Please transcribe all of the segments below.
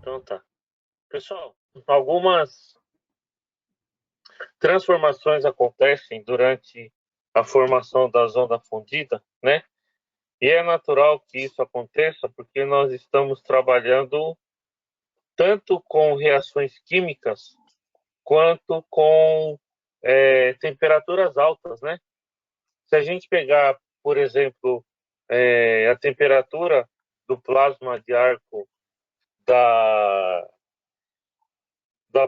Então tá. Pessoal, algumas transformações acontecem durante a formação da zona fundida, né? E é natural que isso aconteça porque nós estamos trabalhando tanto com reações químicas quanto com temperaturas altas, né? Se a gente pegar, por exemplo, a temperatura do plasma de arco da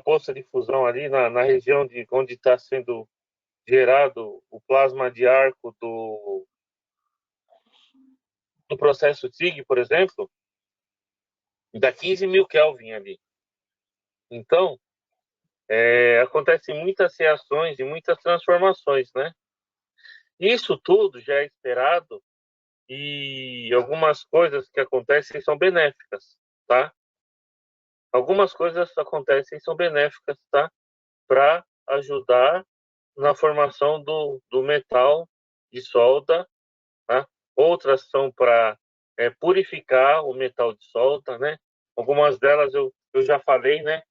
poça de fusão ali na região de onde está sendo gerado o plasma de arco do processo TIG, por exemplo, dá 15.000 Kelvin ali. Então, acontecem muitas reações e muitas transformações, né? Isso tudo já é esperado e algumas coisas que acontecem são benéficas, tá? Algumas coisas acontecem e são benéficas, tá? Para ajudar na formação do metal de solda, tá? Outras são para purificar o metal de solda, né? Algumas delas eu já falei, né?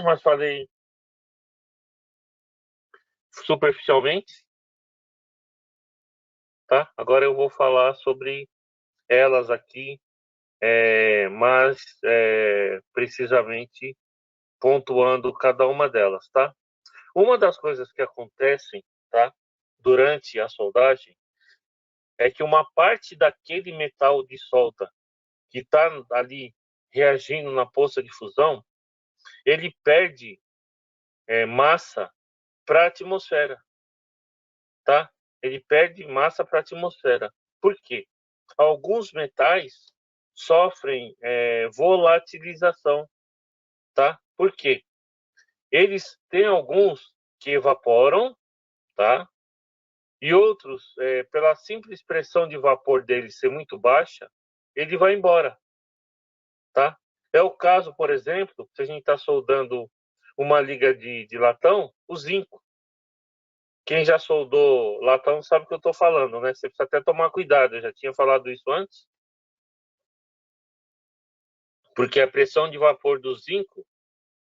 Mas falei superficialmente, tá? Agora eu vou falar sobre elas aqui, mas precisamente pontuando cada uma delas, tá? Uma das coisas que acontecem, tá? Durante a soldagem é que uma parte daquele metal de solda que está ali reagindo na poça de fusão, ele perde massa para a atmosfera, tá? Ele perde massa para a atmosfera. Por quê? Alguns metais sofrem volatilização, tá? Por quê? Eles têm alguns que evaporam, tá? E outros, pela simples pressão de vapor dele ser muito baixa, ele vai embora, tá? É o caso, por exemplo, se a gente está soldando uma liga de latão, o zinco. Quem já soldou latão sabe o que eu estou falando, né? Você precisa até tomar cuidado, eu já tinha falado isso antes, porque a pressão de vapor do zinco,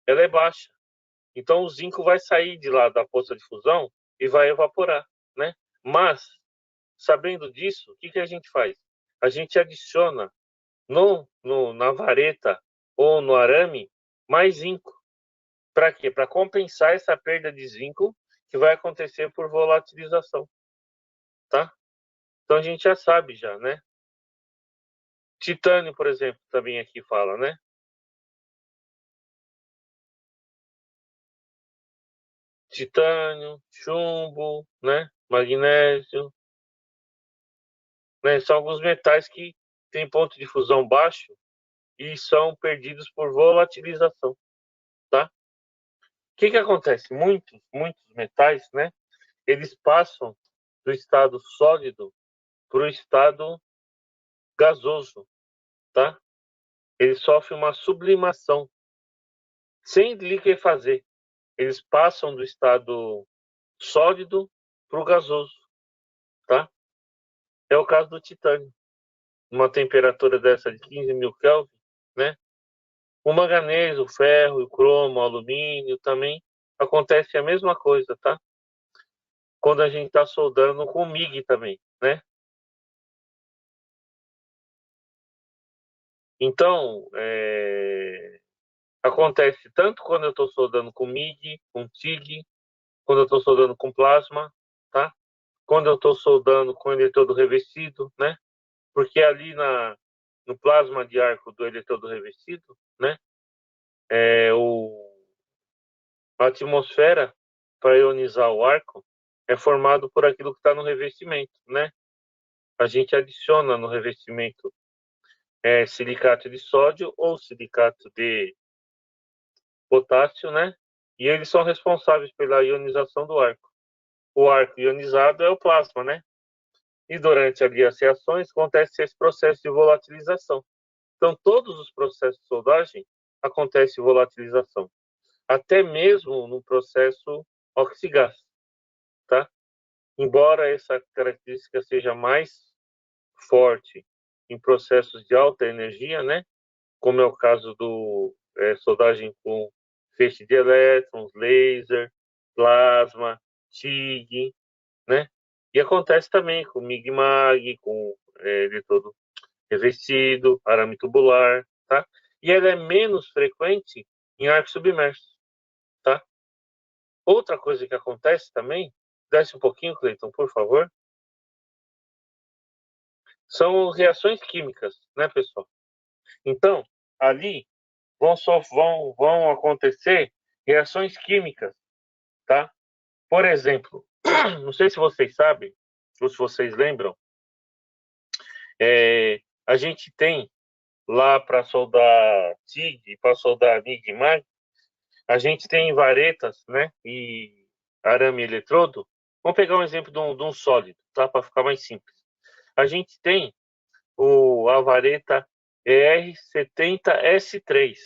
ela é baixa. Então o zinco vai sair de lá da poça de fusão e vai evaporar, né? Mas, sabendo disso, o que a gente faz? A gente adiciona na vareta ou no arame mais zinco. Para quê? Para compensar essa perda de zinco que vai acontecer por volatilização, tá? Então a gente já sabe já, né? Titânio, por exemplo, também aqui fala, né? Titânio, chumbo, né? Magnésio, né? São alguns metais que têm ponto de fusão baixo e são perdidos por volatilização, tá? O que acontece? Muitos metais, né? Eles passam do estado sólido para o estado gasoso, tá? Eles sofrem uma sublimação sem liquefazer. Eles passam do estado sólido para o gasoso, tá? É o caso do titânio. Uma temperatura dessa de 15.000 Kelvin, né? O manganês, o ferro, o cromo, o alumínio também acontece a mesma coisa, tá? Quando a gente está soldando com MIG também, né? Então, acontece tanto quando eu estou soldando com MIG, com TIG, quando eu estou soldando com plasma, tá? Quando eu estou soldando com eletrodo revestido, né? Porque ali no plasma de arco do eletrodo revestido, né? A atmosfera para ionizar o arco é formado por aquilo que está no revestimento, né? A gente adiciona no revestimento silicato de sódio ou silicato de potássio, né? E eles são responsáveis pela ionização do arco. O arco ionizado é o plasma, né? E durante ali as reações acontece esse processo de volatilização. Então, todos os processos de soldagem acontece volatilização, até mesmo no processo oxigás, tá? Embora essa característica seja mais forte em processos de alta energia, né? Como é o caso soldagem com feixe de elétrons, laser, plasma, TIG, né? E acontece também com MIG-MAG, com eletrodo revestido, arame tubular, tá? E ela é menos frequente em arco submerso, tá? Outra coisa que acontece também, desce um pouquinho, Cleiton, por favor, são reações químicas, né, pessoal? Então, ali vão acontecer reações químicas, tá? Por exemplo, não sei se vocês sabem, ou se vocês lembram, a gente tem lá para soldar TIG, para soldar MIG-MAG, a gente tem varetas, né, e arame eletrodo. Vamos pegar um exemplo de um sólido, tá, para ficar mais simples. A gente tem a vareta ER70S3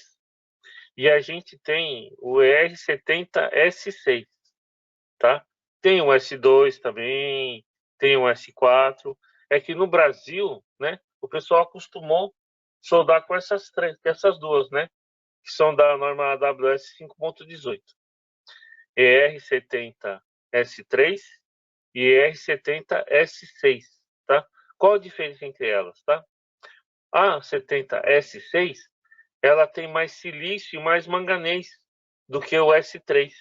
e a gente tem o ER70S6, tá? Tem o S2 também, tem o S4. É que no Brasil, né, o pessoal acostumou soldar com essas duas, né, que são da norma AWS 5.18. ER70S3 e ER70S6, tá? Qual a diferença entre elas, tá? A 70S6, ela tem mais silício e mais manganês do que o S3,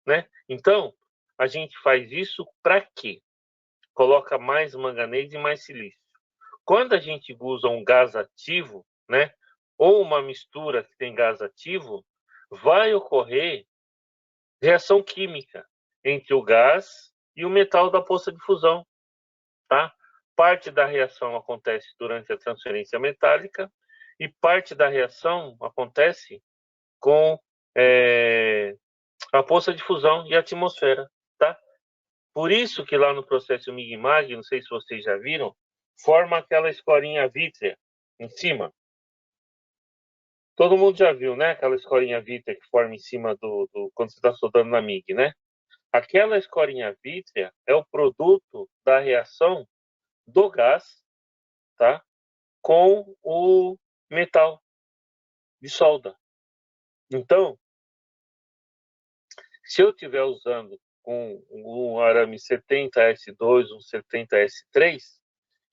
né? Então, a gente faz isso para quê? Coloca mais manganês e mais silício. Quando a gente usa um gás ativo, né, ou uma mistura que tem gás ativo, vai ocorrer reação química entre o gás e o metal da poça de fusão, tá? Parte da reação acontece durante a transferência metálica e parte da reação acontece com a poça de fusão e a atmosfera, tá? Por isso que lá no processo MIG-MAG, não sei se vocês já viram, forma aquela escorinha vítrea em cima. Todo mundo já viu, né? Aquela escorinha vítrea que forma em cima quando você está soldando na MIG, né? Aquela escorinha vítrea é o produto da reação do gás, tá? Com o metal de solda. Então, se eu estiver usando um arame 70S2, um 70S3,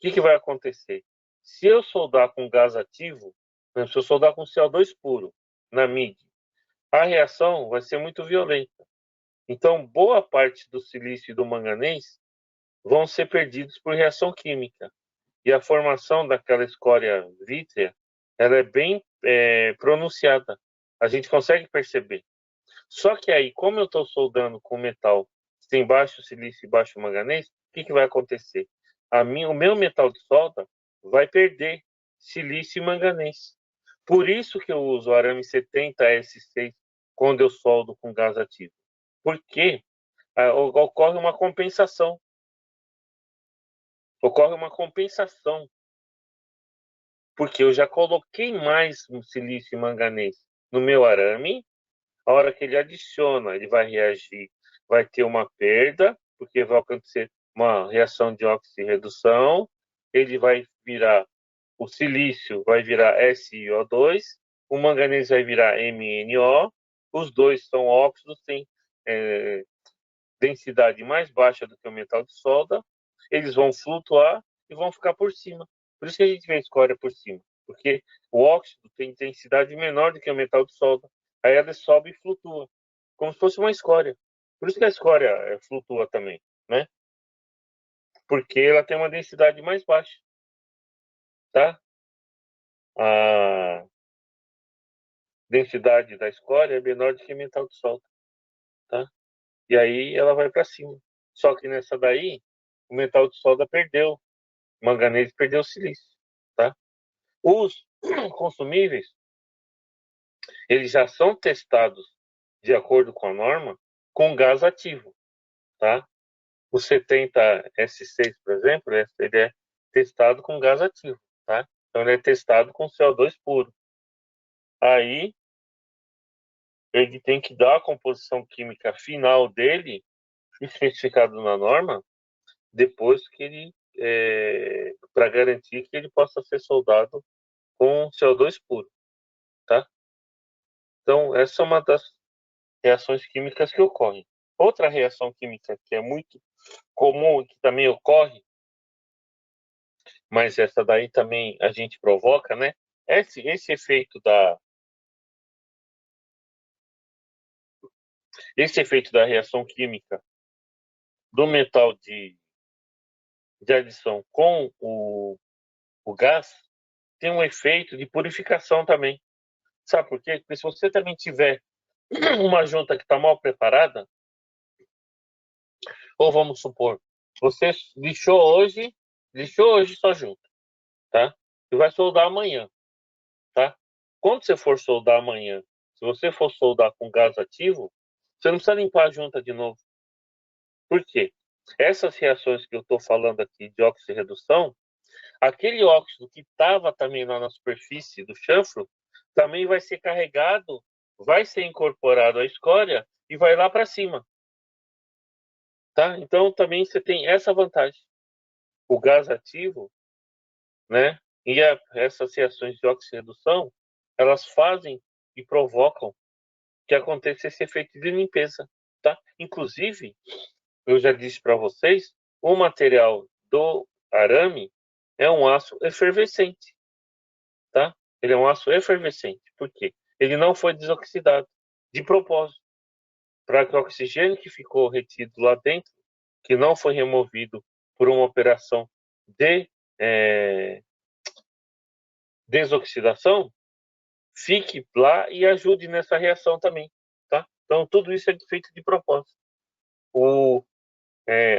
o que vai acontecer? Se eu soldar com gás ativo, se eu soldar com CO2 puro na MIG, a reação vai ser muito violenta. Então, boa parte do silício e do manganês vão ser perdidos por reação química. E a formação daquela escória vítrea, ela é bem pronunciada. A gente consegue perceber. Só que aí, como eu estou soldando com metal que tem baixo silício e baixo manganês, o que vai acontecer? O meu metal de solda vai perder silício e manganês. Por isso que eu uso o arame 70S6 quando eu soldo com gás ativo. Porque ocorre uma compensação. Ocorre uma compensação. Porque eu já coloquei mais silício e manganês no meu arame. A hora que ele adiciona, ele vai reagir, vai ter uma perda, porque vai acontecer uma reação de oxirredução, ele vai virar, o silício vai virar SiO2, o manganês vai virar MnO, os dois são óxidos, têm densidade mais baixa do que o metal de solda, eles vão flutuar e vão ficar por cima. Por isso que a gente vê a escória por cima, porque o óxido tem densidade menor do que o metal de solda. Aí ela sobe e flutua, como se fosse uma escória. Por isso que a escória flutua também, né? Porque ela tem uma densidade mais baixa, tá? A densidade da escória é menor do que o metal de solda, tá? E aí ela vai para cima. Só que nessa daí, o metal de solda perdeu, o manganês perdeu o silício, tá? Os consumíveis, eles já são testados de acordo com a norma com gás ativo, tá? O 70S6, por exemplo, ele é testado com gás ativo, tá? Então ele é testado com CO2 puro. Aí ele tem que dar a composição química final dele, especificado na norma, depois que ele, para garantir que ele possa ser soldado com CO2 puro, tá? Então, essa é uma das reações químicas que ocorrem. Outra reação química que é muito comum e que também ocorre, mas essa daí também a gente provoca, né? Esse efeito da reação química do metal de adição com o gás tem um efeito de purificação também. Sabe por quê? Porque se você também tiver uma junta que está mal preparada, ou vamos supor, você lixou hoje sua junta, tá? E vai soldar amanhã, tá? Quando você for soldar amanhã, se você for soldar com gás ativo, você não precisa limpar a junta de novo. Por quê? Essas reações que eu estou falando aqui de oxirredução, aquele óxido que estava também lá na superfície do chanfro, também vai ser carregado, vai ser incorporado à escória e vai lá para cima, tá? Então também você tem essa vantagem. O gás ativo, né? E essas reações de oxirredução, elas fazem e provocam que aconteça esse efeito de limpeza, tá? Inclusive, eu já disse para vocês, o material do arame é um aço efervescente, tá? Ele é um aço efervescente. Por quê? Ele não foi desoxidado de propósito, para que o oxigênio que ficou retido lá dentro, que não foi removido por uma operação de desoxidação, fique lá e ajude nessa reação também, tá? Então, tudo isso é feito de propósito. O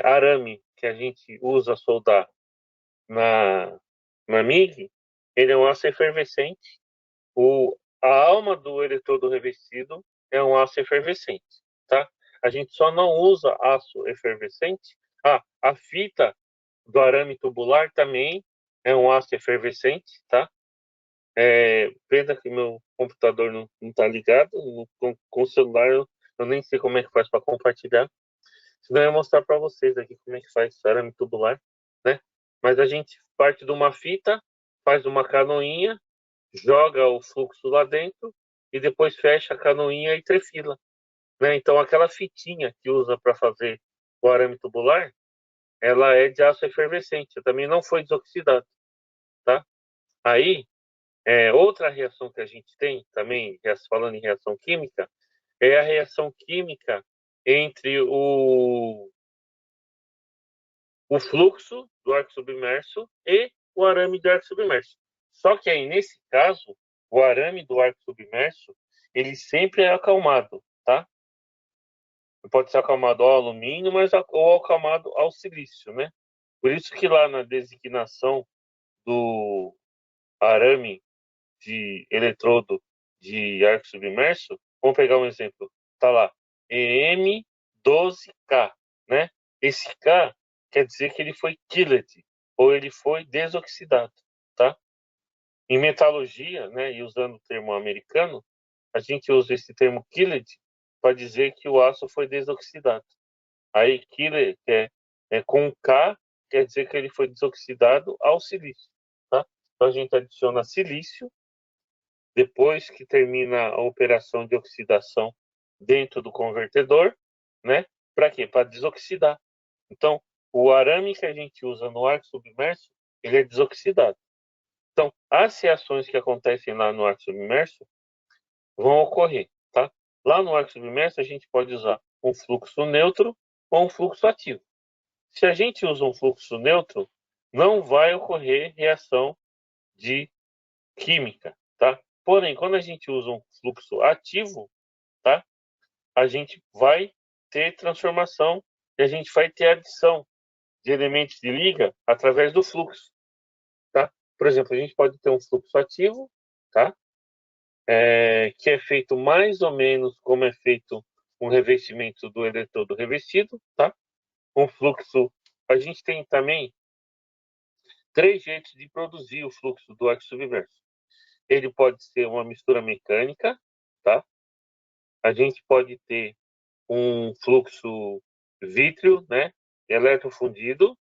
arame que a gente usa soldar na MIG, ele é um aço efervescente. A alma do eletrodo revestido é um aço efervescente, tá? A gente só não usa aço efervescente. A fita do arame tubular também é um aço efervescente, tá? Pena que meu computador não está ligado, com o celular eu nem sei como é que faz para compartilhar. Senão eu ia mostrar para vocês aqui como é que faz arame tubular, né? Mas a gente parte de uma fita, faz uma canoinha, joga o fluxo lá dentro e depois fecha a canoinha e trefila, né? Então aquela fitinha que usa para fazer o arame tubular, ela é de aço efervescente, também não foi desoxidado, tá? Aí, outra reação que a gente tem, também falando em reação química, é a reação química entre o fluxo do arco submerso e o arame do arco submerso. Só que aí, nesse caso, o arame do arco submerso, ele sempre é acalmado, tá? Pode ser acalmado ao alumínio, ou acalmado ao silício, né? Por isso que lá na designação do arame de eletrodo de arco submerso, vamos pegar um exemplo, tá lá, EM12K, né? Esse K quer dizer que ele foi killed, ou ele foi desoxidado, tá? Em metalurgia, né, e usando o termo americano, a gente usa esse termo killed para dizer que o aço foi desoxidado. Aí, killer com K, quer dizer que ele foi desoxidado ao silício, tá? Então, a gente adiciona silício depois que termina a operação de oxidação dentro do convertedor, né? Para quê? Para desoxidar. Então, o arame que a gente usa no arco submerso, ele é desoxidado. Então, as reações que acontecem lá no arco submerso vão ocorrer, tá? Lá no arco submerso, a gente pode usar um fluxo neutro ou um fluxo ativo. Se a gente usa um fluxo neutro, não vai ocorrer reação de química, tá? Porém, quando a gente usa um fluxo ativo, tá? A gente vai ter transformação e a gente vai ter adição de elementos de liga através do fluxo, tá? Por exemplo, a gente pode ter um fluxo ativo, tá? Que é feito mais ou menos como é feito um revestimento do eletrodo revestido, tá? Um fluxo. A gente tem também três jeitos de produzir o fluxo do arco submerso. Ele pode ser uma mistura mecânica, tá? A gente pode ter um fluxo vítreo, né? Eletrofundido.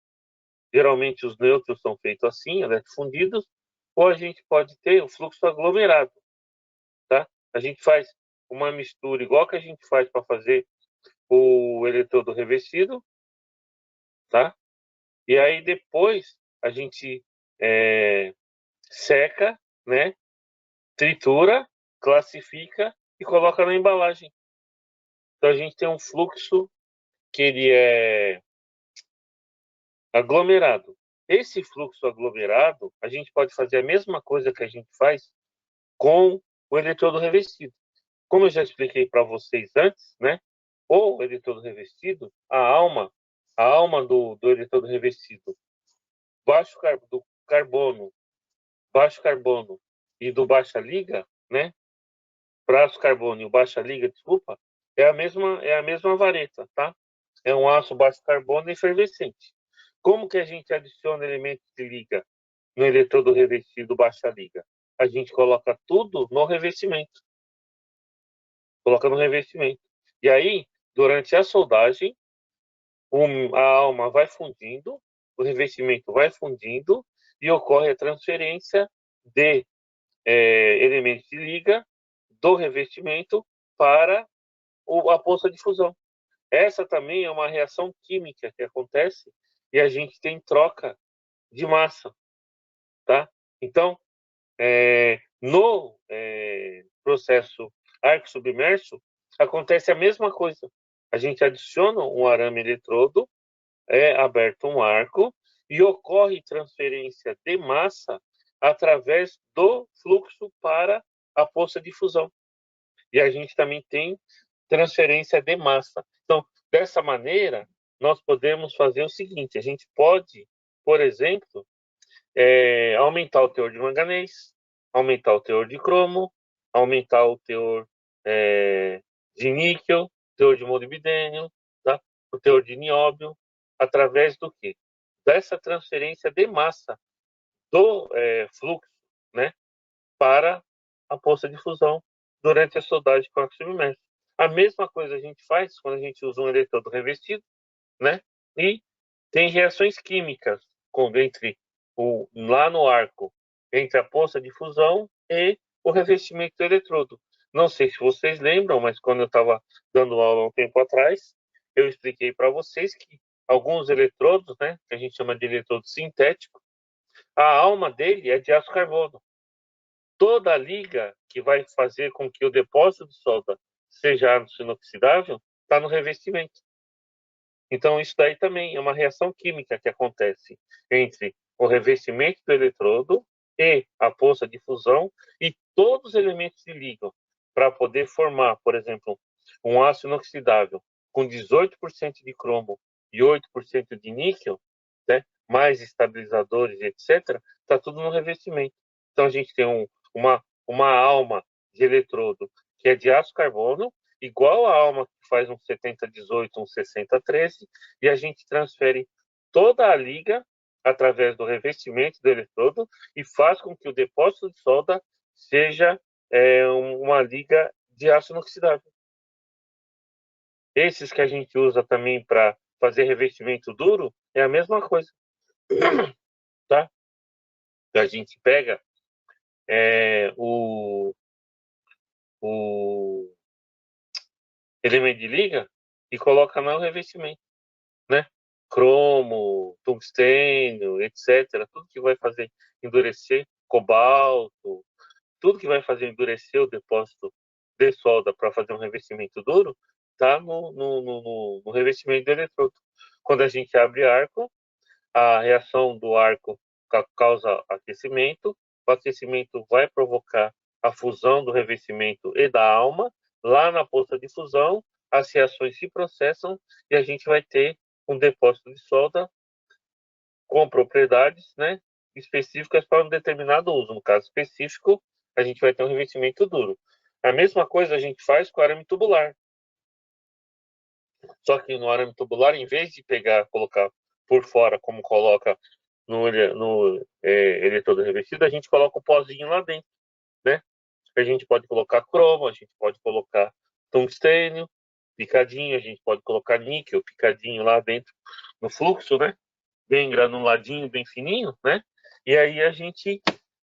Geralmente os nêutrons são feitos assim, eletrofundidos. Ou a gente pode ter o fluxo aglomerado, tá? A gente faz uma mistura igual que a gente faz para fazer o eletrodo revestido, tá? E aí depois a gente seca, né? Tritura, classifica e coloca na embalagem. Então a gente tem um fluxo que ele é aglomerado. Esse fluxo aglomerado, a gente pode fazer a mesma coisa que a gente faz com o eletrodo revestido. Como eu já expliquei para vocês antes, né? O eletrodo revestido, a alma do eletrodo revestido, do carbono, baixo carbono e do baixa liga, né? Braço carbono e o baixa liga, desculpa, é a mesma vareta, tá? É um aço baixo carbono efervescente. Como que a gente adiciona elementos de liga no eletrodo revestido baixa liga? A gente coloca tudo no revestimento. Coloca no revestimento. E aí, durante a soldagem, a alma vai fundindo, o revestimento vai fundindo e ocorre a transferência de elementos de liga do revestimento para a poça de fusão. Essa também é uma reação química que acontece e a gente tem troca de massa, tá? Então, no processo arco submerso, acontece a mesma coisa. A gente adiciona um arame eletrodo, é aberto um arco e ocorre transferência de massa através do fluxo para a poça de fusão. E a gente também tem transferência de massa. Então, dessa maneira, nós podemos fazer o seguinte: a gente pode, por exemplo, aumentar o teor de manganês, aumentar o teor de cromo, aumentar o teor de níquel, teor de molibdênio, tá? O teor de nióbio, através do quê? Dessa transferência de massa do fluxo, né, para a poça de fusão durante a soldagem com arco submerso. A mesma coisa a gente faz quando a gente usa um eletrodo revestido, né? E tem reações químicas lá no arco, entre a poça de fusão e o revestimento do eletrodo. Não sei se vocês lembram, mas quando eu estava dando aula um tempo atrás, eu expliquei para vocês que alguns eletrodos, né, que a gente chama de eletrodo sintético, a alma dele é de aço carbono. Toda a liga que vai fazer com que o depósito de solda seja aço inoxidável está no revestimento. Então, isso daí também é uma reação química que acontece entre o revestimento do eletrodo e a poça de fusão e todos os elementos se ligam para poder formar, por exemplo, um aço inoxidável com 18% de cromo e 8% de níquel, né, mais estabilizadores, etc., está tudo no revestimento. Então, a gente tem uma alma de eletrodo que é de aço carbono, igual a alma que faz um 70-18, um 60-13, e a gente transfere toda a liga através do revestimento do eletrodo e faz com que o depósito de solda seja uma liga de aço inoxidável. Esses que a gente usa também para fazer revestimento duro é a mesma coisa, tá? A gente pega o elemento de liga e coloca no revestimento, né? Cromo, tungstênio, etc. Tudo que vai fazer endurecer, cobalto, tudo que vai fazer endurecer o depósito de solda para fazer um revestimento duro, tá no revestimento do eletrodo. Quando a gente abre arco, a reação do arco causa aquecimento, o aquecimento vai provocar a fusão do revestimento e da alma, lá na poça de fusão, as reações se processam e a gente vai ter um depósito de solda com propriedades, né, específicas para um determinado uso. No caso específico, a gente vai ter um revestimento duro. A mesma coisa a gente faz com arame tubular. Só que no arame tubular, em vez de colocar por fora, como coloca no eletrodo revestido, a gente coloca o pozinho lá dentro, né? A gente pode colocar cromo, a gente pode colocar tungstênio picadinho, a gente pode colocar níquel picadinho lá dentro no fluxo, né? Bem granuladinho, bem fininho, né? E aí a gente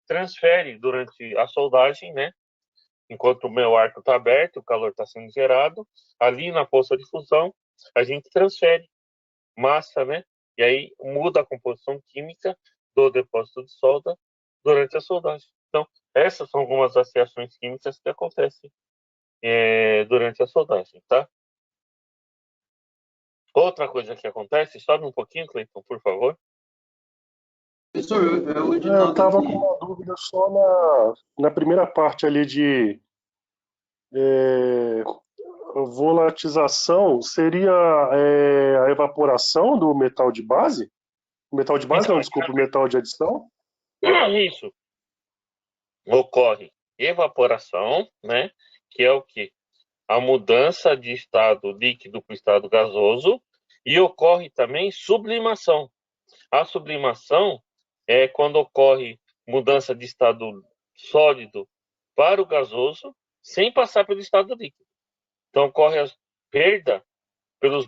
transfere durante a soldagem, né? enquanto o meu arco está aberto, o calor está sendo gerado, ali na poça de fusão, a gente transfere massa, né? E aí muda a composição química do depósito de solda durante a soldagem. Então, essas são algumas das reações químicas que acontecem durante a soldagem, tá? Outra coisa que acontece, sobe um pouquinho, Cleiton, por favor. Professor, o Eu Edinaldo estava com aqui. uma dúvida só na primeira parte ali de é, volatização, seria a evaporação do metal de base? O metal de base Então, não, desculpa, o metal de adição? isso ocorre evaporação, né? Que é o que? A mudança de estado líquido para o estado gasoso, e ocorre também sublimação. A sublimação é quando ocorre mudança de estado sólido para o gasoso sem passar pelo estado líquido. Então ocorre a perda pelas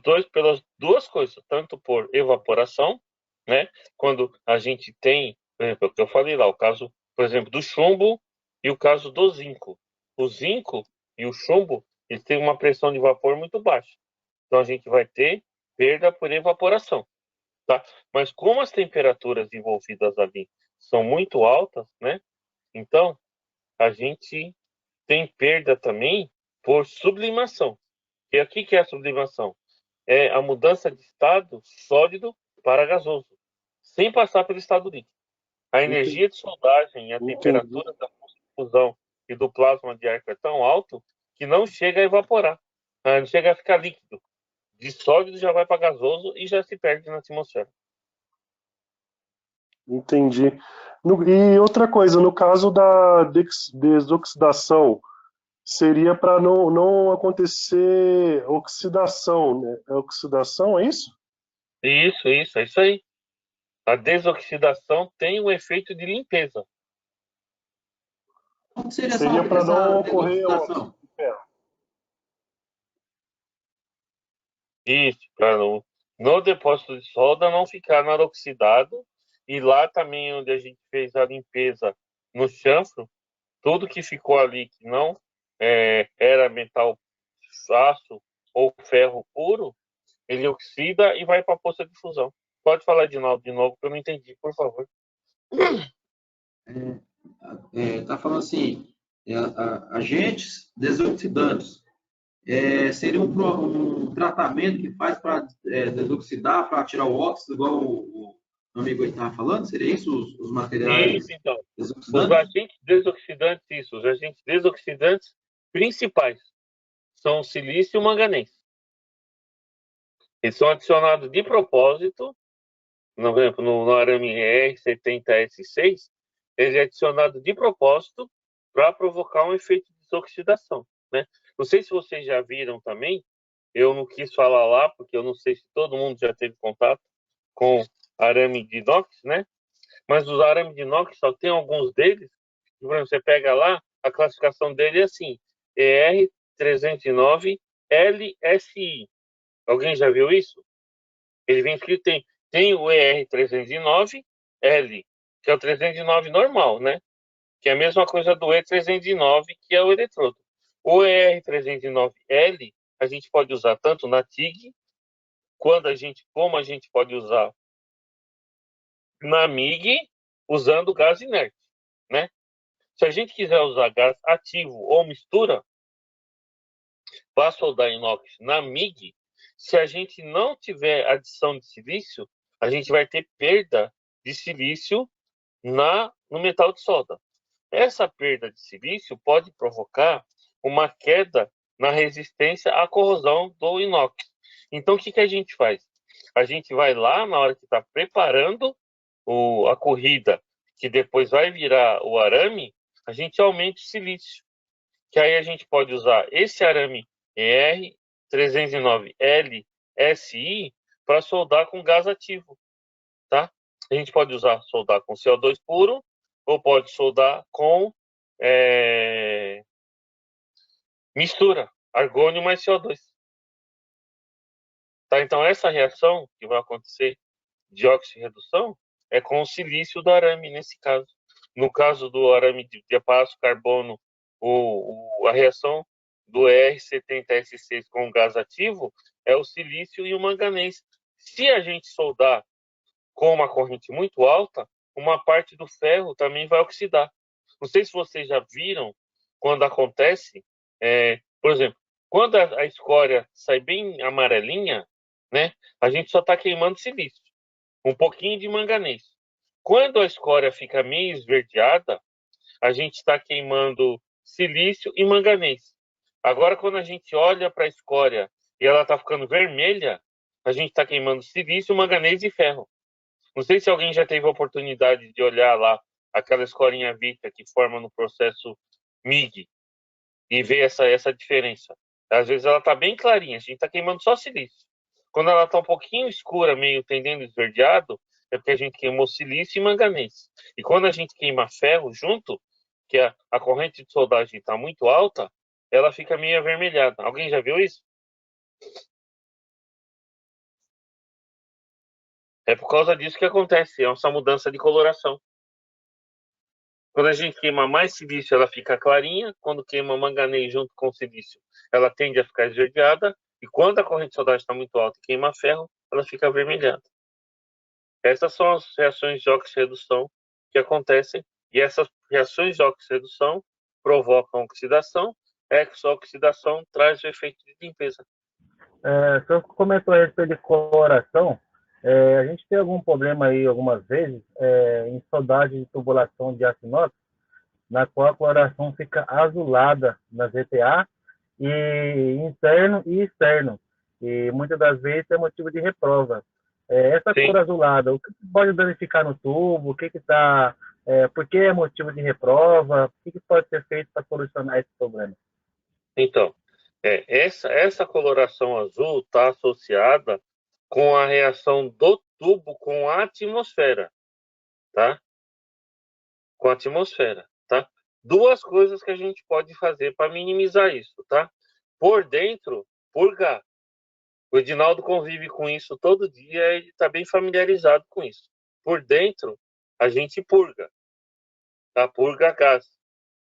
duas coisas, tanto por evaporação, né? Quando a gente tem, por exemplo, o que eu falei lá, o caso, por exemplo, do chumbo e o caso do zinco. O zinco e o chumbo, eles têm uma pressão de vapor muito baixa. Então a gente vai ter perda por evaporação, tá? Mas como as temperaturas envolvidas ali são muito altas, né? Então a gente tem perda também por sublimação. E aqui que é a sublimação? É a mudança de estado sólido para gasoso, sem passar pelo estado líquido. A energia de soldagem e a Entendi. temperatura da fusão e do plasma de arco é tão alto que não chega a evaporar, não chega a ficar líquido. De sólido já vai para gasoso e já se perde na atmosfera. Entendi. E outra coisa, no caso da desoxidação, seria para não acontecer oxidação, né? Oxidação, é isso? Isso, é isso aí. A desoxidação tem um efeito de limpeza. Como seria Seria para essa não ocorrer óxido desoxidação? de ferro. Isso, para no depósito de solda não ficar nada oxidado. E lá também onde a gente fez a limpeza no chanfro, tudo que ficou ali que não era metal, aço ou ferro puro, ele oxida e vai para a poça de fusão. Pode falar de novo, que eu não entendi, por favor. Tá falando assim, agentes desoxidantes. Seria um tratamento que faz para desoxidar, para tirar o óxido, igual o amigo aí estava falando? Seria isso, os materiais Isso, então. Os desoxidantes? agentes desoxidantes, isso, os agentes desoxidantes principais são o silício e o manganês. Eles são adicionados de propósito, por exemplo, no arame R70S6, ele é adicionado de propósito para provocar um efeito de desoxidação, né? Não sei se vocês já viram também, eu não quis falar lá, porque eu não sei se todo mundo já teve contato com arame de inox, né? Mas os arames de inox só tem alguns deles, por exemplo, você pega lá, a classificação dele é assim, ER309 LSI. Alguém já viu isso? Ele vem escrito, tem o ER309L, que é o 309 normal, né? Que é a mesma coisa do E309, que é o eletrodo. O ER309L, a gente pode usar tanto na TIG, como a gente pode usar na MIG, usando gás inerte, né? Se a gente quiser usar gás ativo ou mistura, para soldar inox na MIG, se a gente não tiver adição de silício, a gente vai ter perda de silício no metal de solda. Essa perda de silício pode provocar uma queda na resistência à corrosão do inox. Então, o que a gente faz? A gente vai lá, na hora que está preparando a corrida, que depois vai virar o arame, a gente aumenta o silício. Que aí a gente pode usar esse arame R309LSI para soldar com gás ativo, tá? A gente pode soldar com CO2 puro ou pode soldar com mistura, argônio mais CO2. Tá? Então, essa reação que vai acontecer de oxirredução é com o silício do arame, nesse caso. No caso do arame de aço carbono, o a reação do ER70S6 com o gás ativo é o silício e o manganês. Se a gente soldar com uma corrente muito alta, uma parte do ferro também vai oxidar. Não sei se vocês já viram quando acontece, por exemplo, quando a escória sai bem amarelinha, né, a gente só está queimando silício, um pouquinho de manganês. Quando a escória fica meio esverdeada, a gente está queimando silício e manganês. Agora, quando a gente olha para a escória e ela está ficando vermelha, a gente está queimando silício, manganês e ferro. Não sei se alguém já teve a oportunidade de olhar lá aquela escorinha vita que forma no processo MIG e ver essa diferença. Às vezes ela está bem clarinha, a gente está queimando só silício. Quando ela está um pouquinho escura, meio tendendo esverdeado, é porque a gente queimou silício e manganês. E quando a gente queima ferro junto, que a corrente de soldagem está muito alta, ela fica meio avermelhada. Alguém já viu isso? É por causa disso que acontece, é essa mudança de coloração. Quando a gente queima mais silício, ela fica clarinha. Quando queima manganês junto com silício, ela tende a ficar esverdeada. E quando a corrente de soldagem está muito alta e queima ferro, ela fica avermelhada. Essas são as reações de óxido-redução que acontecem. E essas reações de óxido-redução provocam oxidação. Essa oxidação traz o efeito de limpeza. O senhor comentou a respeito de coloração. A gente tem algum problema aí, algumas vezes, em soldagem de tubulação de aço inox, na qual a coloração fica azulada na VTA, e interno e externo. E muitas das vezes é motivo de reprova. Essa Sim. cor azulada, o que pode danificar no tubo? Por que é motivo de reprova? O que pode ser feito para solucionar esse problema? Então, essa coloração azul está associada com a reação do tubo com a atmosfera, tá? Com a atmosfera, tá? Duas coisas que a gente pode fazer para minimizar isso, tá? Por dentro, purgar. O Edinaldo convive com isso todo dia, ele está bem familiarizado com isso. Por dentro, a gente purga, tá? Purga gás.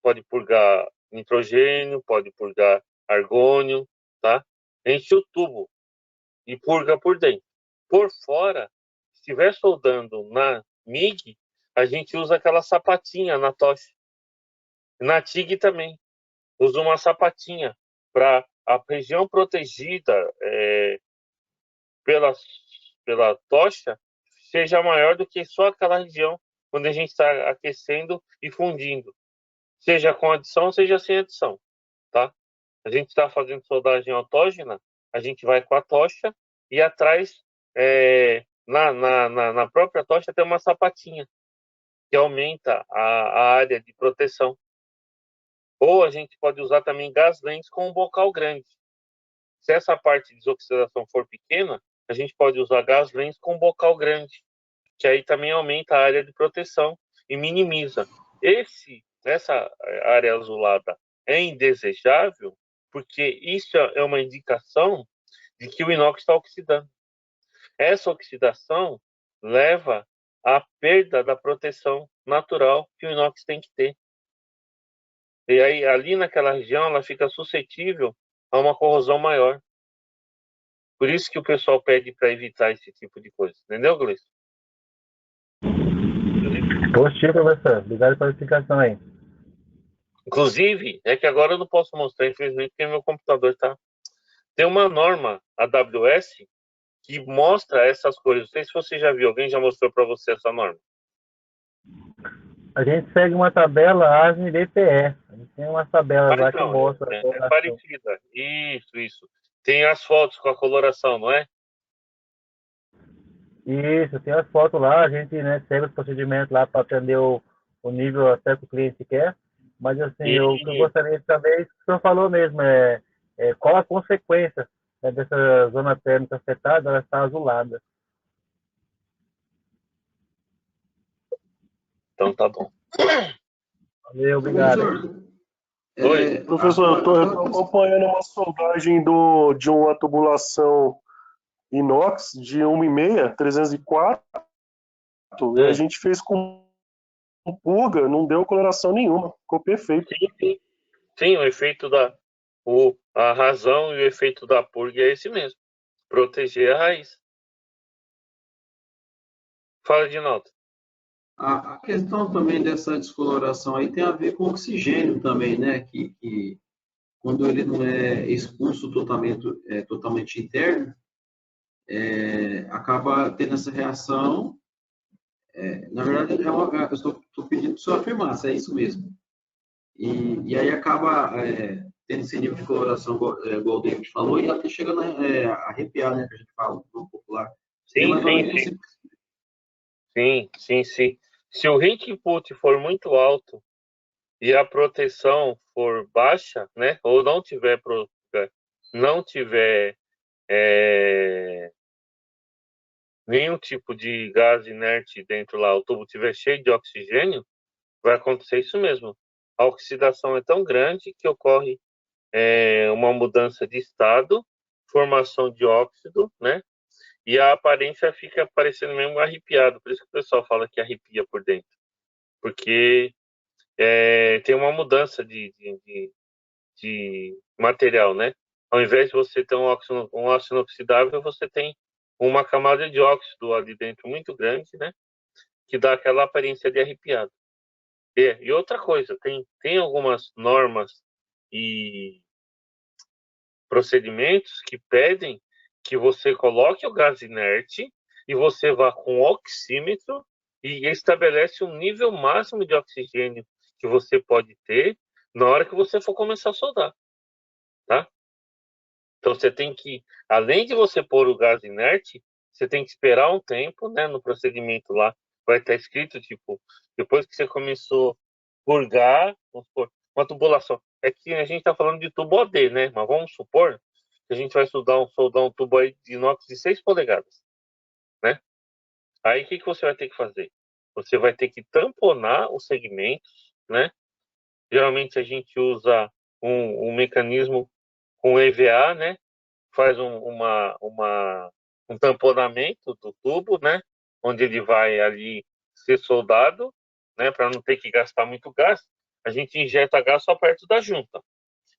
Pode purgar nitrogênio, pode purgar argônio, tá? Enche o tubo e purga por dentro. Por fora, se estiver soldando na MIG, a gente usa aquela sapatinha na tocha. Na TIG também. Usa uma sapatinha para a região protegida pela tocha seja maior do que só aquela região onde a gente está aquecendo e fundindo. Seja com adição, seja sem adição, tá? A gente está fazendo soldagem autógena, a gente vai com a tocha e atrás, na própria tocha, tem uma sapatinha que aumenta a área de proteção. Ou a gente pode usar também gás lens com um bocal grande. Se essa parte de desoxidação for pequena, a gente pode usar gás lens com um bocal grande, que aí também aumenta a área de proteção e minimiza. Essa área azulada é indesejável porque isso é uma indicação de que o inox está oxidando. Essa oxidação leva à perda da proteção natural que o inox tem que ter. E aí, ali naquela região, ela fica suscetível a uma corrosão maior. Por isso que o pessoal pede para evitar esse tipo de coisa. Entendeu, Gleice? Positivo, professor. Obrigado pela explicação aí. Inclusive, é que agora eu não posso mostrar, infelizmente, porque meu computador tá... Tem uma norma AWS que mostra essas coisas. Não sei se você já viu, alguém já mostrou para você essa norma. A gente segue uma tabela ASME DPE. A gente tem umas tabelas lá que mostram a coloração. É parecida. Isso. Tem as fotos com a coloração, não é? Isso, tem as fotos lá, a gente segue os procedimentos lá para atender o nível até que o cliente quer. Mas assim, o que eu gostaria de saber é isso que o senhor falou mesmo, qual a consequência dessa zona térmica afetada, ela está azulada. Então tá bom. Valeu, obrigado. Oi. Professor, eu estou acompanhando uma soldagem de uma tubulação inox de 1,5, 304, e a gente fez com purga, não deu coloração nenhuma, ficou perfeito. Sim, o efeito a razão e o efeito da purga é esse mesmo. Proteger a raiz. Fala, Edinaldo. A questão também dessa descoloração aí tem a ver com o oxigênio também, né? Que quando ele não é expulso totalmente interno, acaba tendo essa reação. Na verdade, eu estou pedindo para o senhor afirmar se é isso mesmo. E aí acaba tendo esse nível de coloração, igual o David falou, e até chegando a arrepiar, né? Que a gente fala no popular. Sim. Se o hit input for muito alto e a proteção for baixa, né? Ou não tiver nenhum tipo de gás inerte dentro lá, o tubo estiver cheio de oxigênio, vai acontecer isso mesmo. A oxidação é tão grande que ocorre uma mudança de estado, formação de óxido, né? E a aparência fica parecendo mesmo arrepiado. Por isso que o pessoal fala que arrepia por dentro. Porque tem uma mudança de material, né? Ao invés de você ter um óxido inoxidável, você tem uma camada de óxido ali dentro muito grande, né? Que dá aquela aparência de arrepiado. E outra coisa, tem algumas normas e procedimentos que pedem que você coloque o gás inerte e você vá com oxímetro e estabelece um nível máximo de oxigênio que você pode ter na hora que você for começar a soldar, tá? Então você tem que, além de você pôr o gás inerte, você tem que esperar um tempo, né? No procedimento lá vai estar escrito, tipo, depois que você começou a purgar, vamos supor, uma tubulação. É que a gente está falando de tubo OD, né? Mas vamos supor que a gente vai soldar um tubo aí de inox de 6 polegadas, né? Aí o que você vai ter que fazer? Você vai ter que tamponar os segmentos, né? Geralmente a gente usa um mecanismo com EVA, né? Faz um tamponamento do tubo, né? Onde ele vai ali ser soldado, né? Para não ter que gastar muito gás. A gente injeta gás só perto da junta.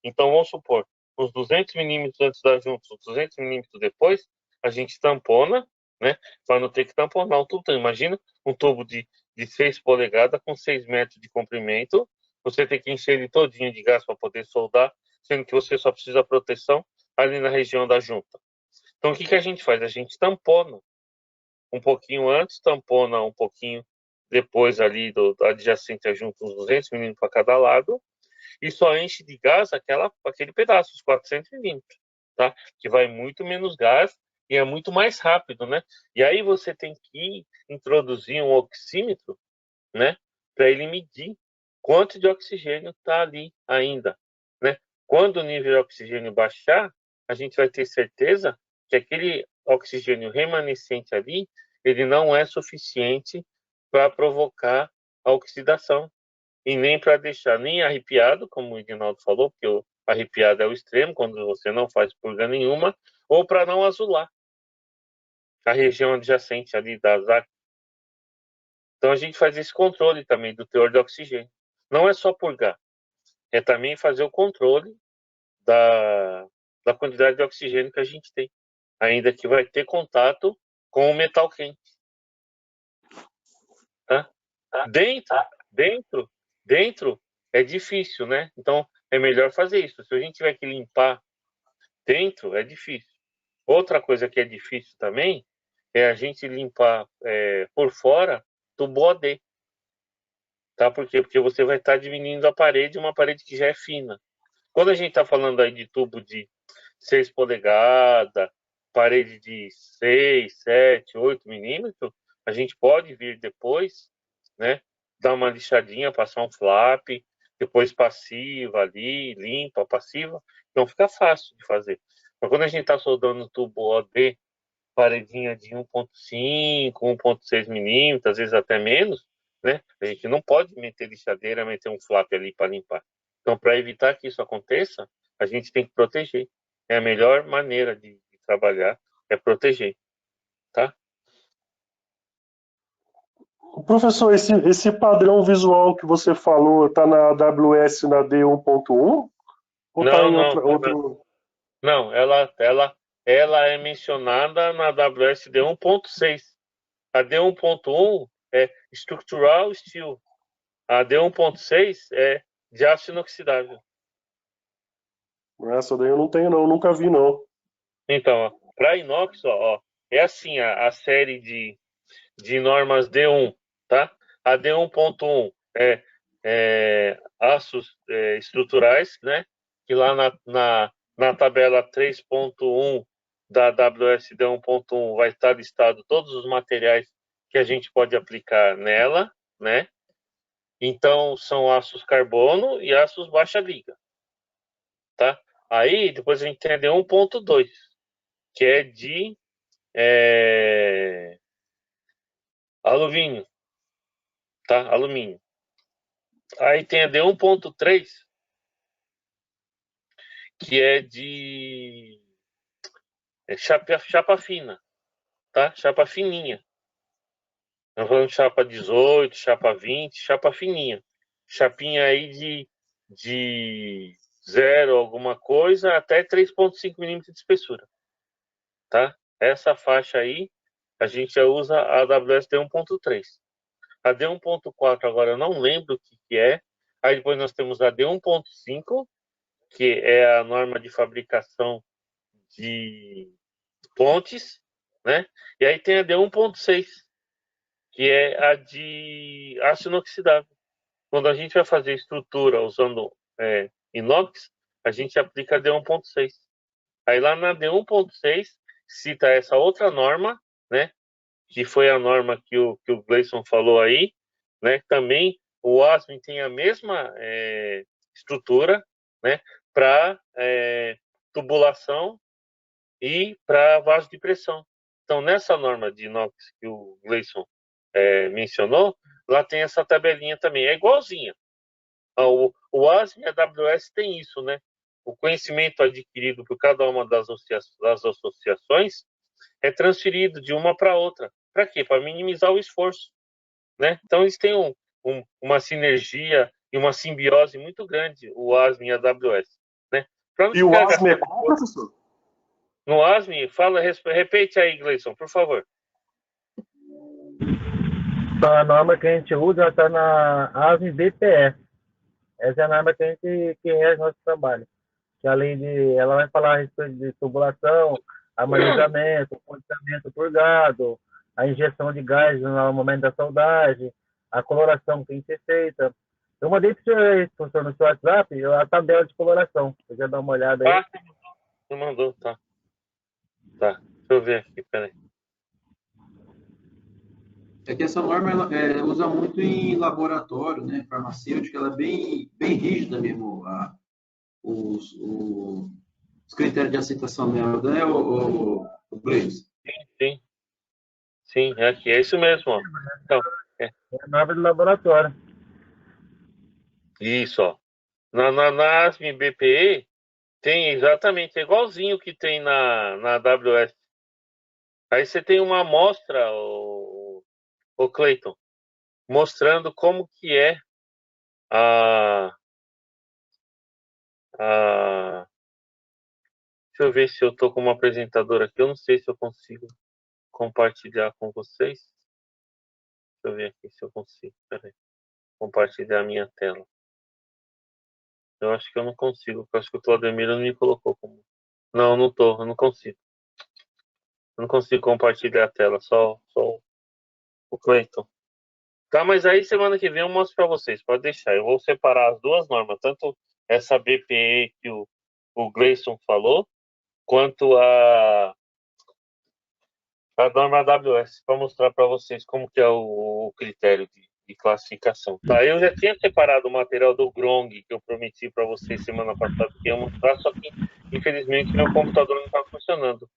Então, vamos supor, uns 200 milímetros antes da junta, uns 200 milímetros depois, a gente tampona, né? Para não ter que tamponar o tubo. Então, imagina um tubo de 6 polegadas com 6 metros de comprimento. Você tem que encher ele todinho de gás para poder soldar, sendo que você só precisa proteção ali na região da junta. Então, o que a gente faz? A gente tampona um pouquinho antes, tampona um pouquinho depois ali do adjacente à junta, uns 200 milímetros para cada lado, e só enche de gás aquele pedaço, os 400 milímetros, tá? Que vai muito menos gás e é muito mais rápido, né? E aí você tem que introduzir um oxímetro, né? Para ele medir quanto de oxigênio está ali ainda, né? Quando o nível de oxigênio baixar, a gente vai ter certeza que aquele oxigênio remanescente ali, ele não é suficiente para provocar a oxidação e nem para deixar nem arrepiado, como o Edinaldo falou, porque o arrepiado é o extremo, quando você não faz purga nenhuma, ou para não azular a região adjacente ali das áreas. Então a gente faz esse controle também do teor de oxigênio. Não é só purgar, é também fazer o controle da quantidade de oxigênio que a gente tem, ainda que vai ter contato com o metal quente. Tá? Dentro é difícil, né? Então é melhor fazer isso. Se a gente tiver que limpar dentro, é difícil. Outra coisa que é difícil também é a gente limpar por fora tubo OD. Tá? Por quê? Porque você vai estar diminuindo a parede, uma parede que já é fina. Quando a gente está falando aí de tubo de 6 polegadas, parede de 6, 7, 8 milímetros, a gente pode vir depois, né, dar uma lixadinha, passar um flap, depois passiva ali, limpa, passiva. Então fica fácil de fazer. Mas quando a gente está soldando tubo OD, paredinha de 1,5, 1,6 milímetros, às vezes até menos, né? A gente não pode meter lixadeira, meter um flap ali para limpar. Então, para evitar que isso aconteça, a gente tem que proteger. É a melhor maneira de trabalhar, é proteger, tá? Professor, esse padrão visual que você falou está na AWS na D1.1? Ou tá em Não, outro... não, ela é mencionada na AWS D1.6. A D1.1 é Structural Steel. A D1.6 é de aço inoxidável. Essa daí eu não tenho, não. Nunca vi, não. Então, para inox, é assim a série de normas D1, tá? A D1.1 é aços estruturais, né? Que lá na tabela 3.1 da AWS D1.1 vai estar listado todos os materiais que a gente pode aplicar nela, né? Então, são aços carbono e aços baixa liga, tá? Aí, depois a gente tem a D1.2, que é de alumínio, tá? Alumínio. Aí tem a D1.3, que é de chapa fina, tá? Chapa fininha. Nós falando de chapa 18, chapa 20, chapa fininha. Chapinha aí de 0 alguma coisa até 3,5 milímetros de espessura, tá? Essa faixa aí, a gente já usa a AWS D1.3. A D1.4 agora eu não lembro o que é. Aí depois nós temos a D1.5, que é a norma de fabricação de pontes, né? E aí tem a D1.6, que é a de aço inoxidável. Quando a gente vai fazer estrutura usando inox, a gente aplica a D1.6. Aí lá na D1.6 cita essa outra norma, né? Que foi a norma que o Gleison falou aí, né? Também o ASME tem a mesma estrutura, né? Para tubulação e para vaso de pressão. Então, nessa norma de inox que o Gleison mencionou, lá tem essa tabelinha também. É igualzinha. O ASME e a AWS tem isso, né? O conhecimento adquirido por cada uma das associações é transferido de uma para outra. Para quê? Para minimizar o esforço, né? Então, eles têm uma sinergia e uma simbiose muito grande, o ASME e a AWS, né? E o ASME é qual, professor? No ASME, repete aí, Gleison, por favor. Então, a norma que a gente usa está na ASME BPE. Essa é a norma que rege nosso trabalho. Que além de, ela vai falar a respeito de tubulação, armazenamento, condicionamento por gado, a injeção de gás no momento da soldagem, a coloração que tem que ser feita. Eu mandei para o senhor, professor, no seu WhatsApp, a tabela de coloração. Você já dá uma olhada aí? Você mandou, tá. Tá, deixa eu ver aqui, peraí. É que essa norma ela usa muito em laboratório, né, farmacêutico, ela é bem rígida mesmo, os critérios de aceitação dela, né, o Gleison? Sim, aqui, é isso mesmo, ó. Então, É a norma do laboratório. isso, ó. Na ASME BPE tem exatamente igualzinho que tem na AWS. Aí você tem uma amostra, o Clayton, mostrando como que é a deixa eu ver se eu tô como apresentador aqui. Eu não sei se eu consigo compartilhar com vocês. Deixa eu ver aqui se eu consigo. Peraí. Compartilhar a minha tela. Eu acho que eu não consigo. Eu acho que o Claudemir não me colocou como. Não, não tô. Eu não consigo. Eu não consigo compartilhar a tela. Só o Clayton. Tá, mas aí semana que vem eu mostro para vocês. Pode deixar. Eu vou separar as duas normas. Tanto essa BPE que o Gleison falou, quanto a norma AWS, para mostrar para vocês como que é o critério de classificação. Tá, eu já tinha separado o material do Grong, que eu prometi para vocês semana passada que ia mostrar, só que infelizmente meu computador não estava funcionando.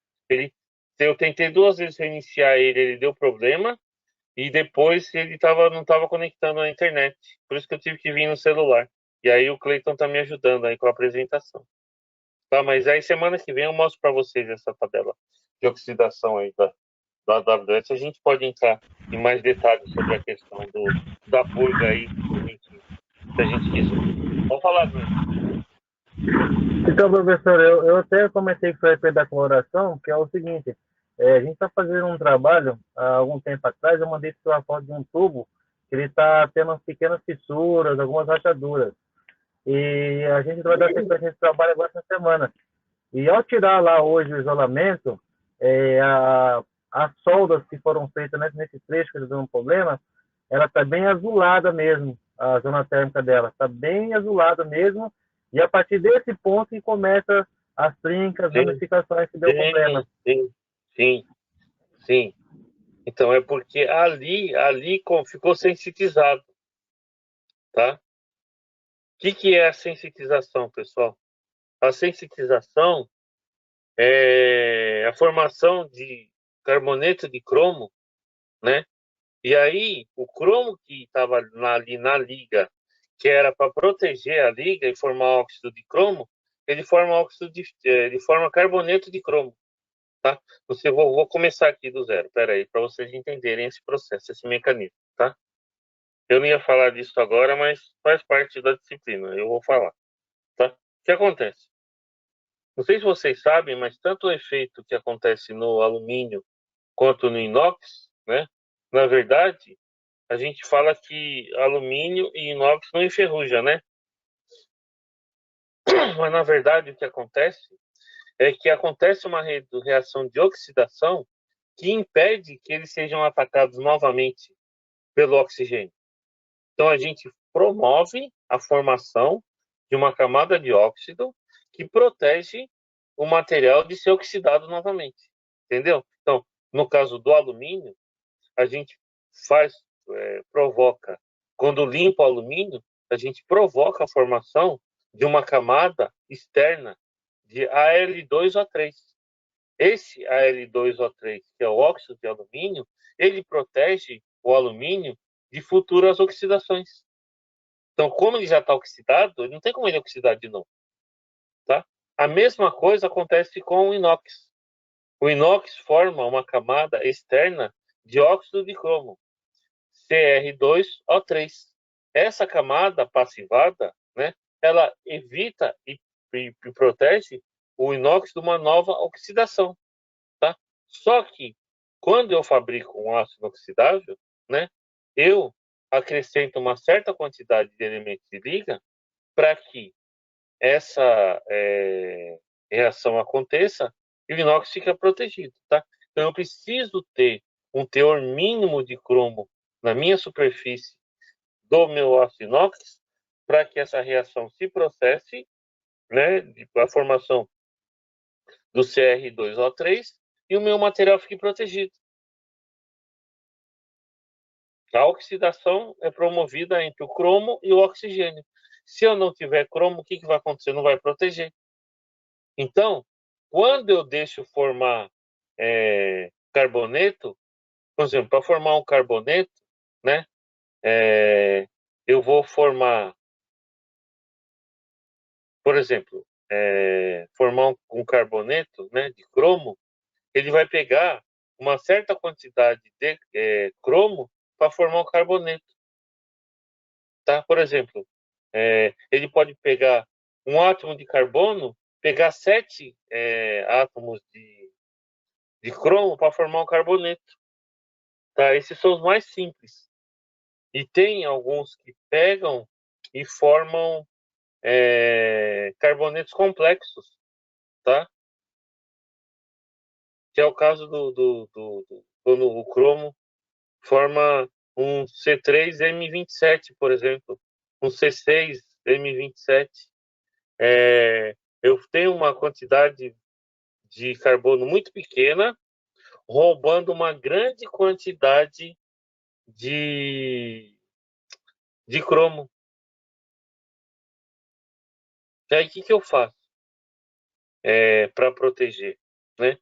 Eu tentei 2 vezes reiniciar ele deu problema, e depois ele não estava conectando na internet. Por isso que eu tive que vir no celular. E aí o Clayton está me ajudando aí com a apresentação. Tá, mas aí semana que vem eu mostro para vocês essa tabela de oxidação aí da AWS. A gente pode entrar em mais detalhes sobre a questão da purga aí, se a gente quiser. Vamos falar, Bruno. Então, professor, eu até comentei com a respeito da coloração, que é o seguinte, a gente está fazendo um trabalho, há algum tempo atrás, eu mandei uma foto de um tubo, que ele está tendo pequenas fissuras, algumas rachaduras. E a gente vai dar sequência nesse trabalho agora essa semana. E ao tirar lá hoje o isolamento, as soldas que foram feitas nesse trecho que está dando um problema, ela está bem azulada mesmo, a zona térmica dela, está bem azulada mesmo, e a partir desse ponto que começa as trincas, as ramificações que deu problema. Sim. Então é porque ali ficou sensitizado, tá? O que é a sensitização, pessoal? A sensitização é a formação de carboneto de cromo, né? E aí, o cromo que estava ali na liga, que era para proteger a liga e formar óxido de cromo, ele forma carboneto de cromo, tá? Vou começar aqui do zero, peraí, para vocês entenderem esse processo, esse mecanismo, tá? Eu não ia falar disso agora, mas faz parte da disciplina, eu vou falar, tá? O que acontece? Não sei se vocês sabem, mas tanto o efeito que acontece no alumínio quanto no inox, né? Na verdade, a gente fala que alumínio e inox não enferruja, né? Mas na verdade o que acontece é que acontece uma reação de oxidação que impede que eles sejam atacados novamente pelo oxigênio. Então a gente promove a formação de uma camada de óxido que protege o material de ser oxidado novamente. Entendeu? Então, no caso do alumínio, a gente provoca, quando limpa o alumínio, a gente provoca a formação de uma camada externa de Al2O3. Esse Al2O3, que é o óxido de alumínio, ele protege o alumínio de futuras oxidações. Então, como ele já está oxidado, não tem como ele oxidar de novo. Tá? A mesma coisa acontece com o inox. O inox forma uma camada externa de óxido de cromo, Cr2O3. Essa camada passivada, né, ela evita e protege o inox de uma nova oxidação. Tá? Só que, quando eu fabrico um aço inoxidável, né, eu acrescento uma certa quantidade de elementos de liga para que essa reação aconteça e o inox fica protegido, tá? Então eu preciso ter um teor mínimo de cromo na minha superfície do meu aço inox para que essa reação se processe, né, a formação do Cr2O3 e o meu material fique protegido. A oxidação é promovida entre o cromo e o oxigênio. Se eu não tiver cromo, o que vai acontecer? Não vai proteger. Então, quando eu deixo formar carboneto, por exemplo, para formar um carboneto, né, eu vou formar, por exemplo, formar um carboneto, né, de cromo, ele vai pegar uma certa quantidade de cromo para formar um carboneto. Tá? Por exemplo, ele pode pegar um átomo de carbono, pegar 7 átomos de cromo para formar um carboneto. Tá? Esses são os mais simples. E tem alguns que pegam e formam carbonetos complexos, tá? Que é o caso quando o cromo forma um C3M27, por exemplo, um C6M27. Eu tenho uma quantidade de carbono muito pequena, roubando uma grande quantidade de cromo. E aí, o que eu faço para proteger? Né?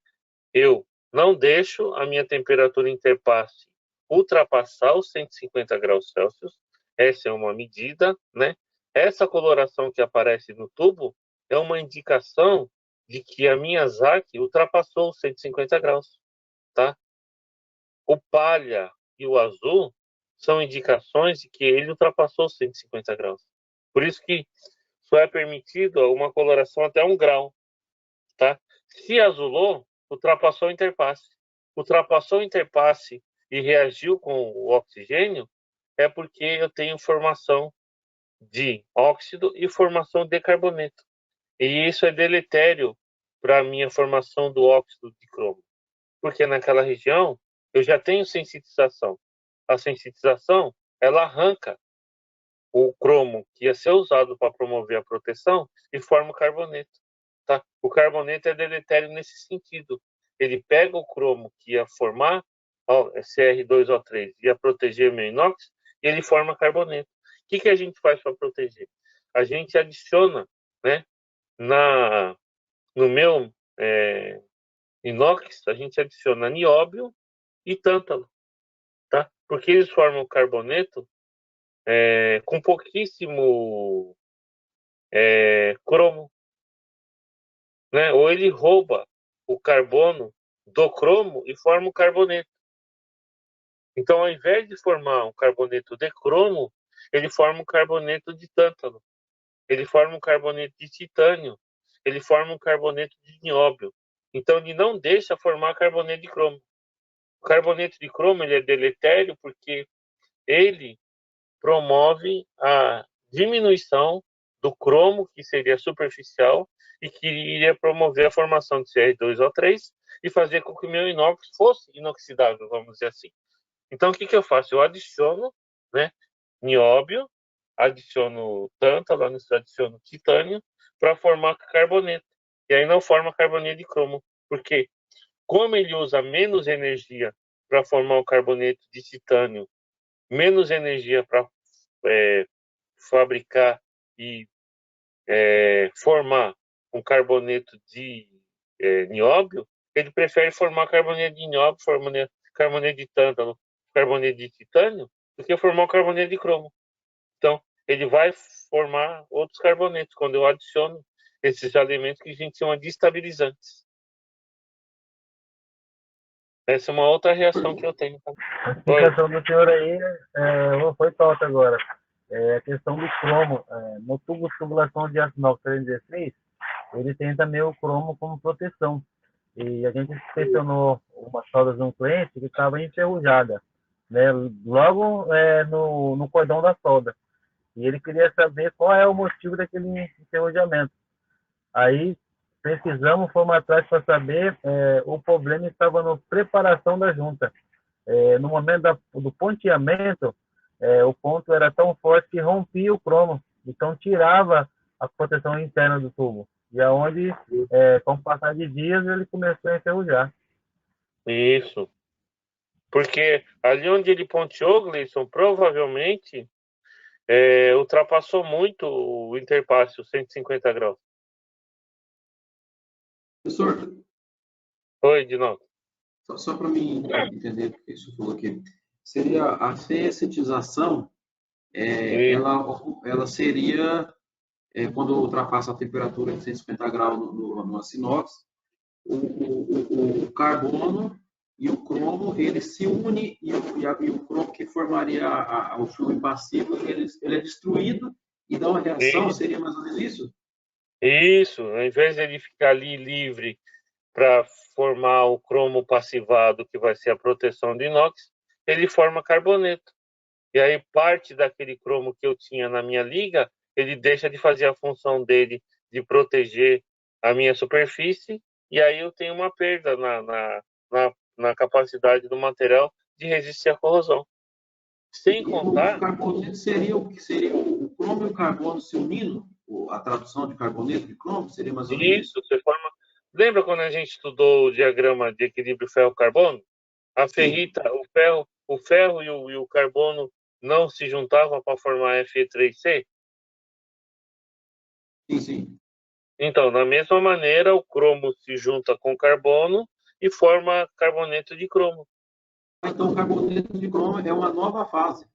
Eu não deixo a minha temperatura interpasse ultrapassar os 150 graus Celsius. Essa é uma medida, né? Essa coloração que aparece no tubo é uma indicação de que a minha ZAC ultrapassou os 150 graus, tá? O palha e o azul são indicações de que ele ultrapassou os 150 graus. Por isso que só é permitido uma coloração até 1 grau, tá? Se azulou, ultrapassou o interpasse. Ultrapassou o interpasse e reagiu com o oxigênio, é porque eu tenho formação de óxido e formação de carboneto. E isso é deletério para a minha formação do óxido de cromo, porque naquela região eu já tenho sensitização. A sensitização, ela arranca o cromo que ia ser usado para promover a proteção e forma o carboneto. Tá? O carboneto é deletério nesse sentido. Ele pega o cromo que ia formar, ó, Cr2O3, ia proteger meu inox, e ele forma carboneto. O que a gente faz para proteger? A gente adiciona, né, no meu inox, a gente adiciona nióbio e tântalo, tá? Porque eles formam carboneto com pouquíssimo cromo, né? Ou ele rouba o carbono do cromo e forma o carboneto. Então, ao invés de formar um carboneto de cromo, ele forma um carboneto de tântalo, ele forma um carboneto de titânio, ele forma um carboneto de nióbio. Então, ele não deixa formar carboneto de cromo. O carboneto de cromo ele é deletério porque ele promove a diminuição do cromo, que seria superficial, e que iria promover a formação de Cr2O3 e fazer com que o meu inox fosse inoxidável, vamos dizer assim. Então, o que eu faço? Eu adiciono, né, nióbio, adiciono tântalo, adiciono titânio, para formar carboneto. E aí não forma carboneto de cromo. Porque, como ele usa menos energia para formar o carboneto de titânio, menos energia para fabricar e formar um carboneto de nióbio, ele prefere formar carboneto de nióbio, carboneto de tântalo, carboneto de titânio, do que formar um carboneto de cromo. Então, ele vai formar outros carbonetos quando eu adiciono esses elementos que a gente chama de estabilizantes. Essa é uma outra reação que eu tenho. A explicação do senhor aí foi top agora. A questão do cromo. No tubo de tubulação de aço inox 316, ele tem também o cromo como proteção. E a gente inspecionou uma solda de um cliente que estava enferrujada, né? Logo no cordão da solda. E ele queria saber qual é o motivo daquele enferrujamento. Aí pesquisamos, fomos atrás para saber, o problema estava na preparação da junta. No momento do ponteamento, o ponto era tão forte que rompia o cromo, então tirava a proteção interna do tubo. E aonde, com o passar de dias, ele começou a enferrujar. Isso. Porque ali onde ele ponteou, Gleison, provavelmente ultrapassou muito o interpasse, os 150 graus. Professor, Oi, Dinaldo. só para mim entender o que você falou aqui, seria a sensitização, ela seria, quando ultrapassa a temperatura de 150 graus no aço inox, o carbono e o cromo, eles se unem e o cromo que formaria o filme passivo, ele é destruído e dá uma reação, Isso. seria mais ou menos isso? Isso, ao invés de ele ficar ali livre para formar o cromo passivado, que vai ser a proteção de inox, ele forma carboneto. E aí parte daquele cromo que eu tinha na minha liga, ele deixa de fazer a função dele de proteger a minha superfície, e aí eu tenho uma perda na capacidade do material de resistir à corrosão. Sem contar... O carboneto seria o que seria o cromo e o carbono se unindo, a tradução de carboneto de cromo, seria mais ou menos isso? Isso, você forma... Lembra quando a gente estudou o diagrama de equilíbrio ferro-carbono? A ferrita, o ferro e o carbono não se juntavam para formar Fe3C? Sim, sim. Então, da mesma maneira, o cromo se junta com carbono e forma carboneto de cromo. Então, o carboneto de cromo é uma nova fase.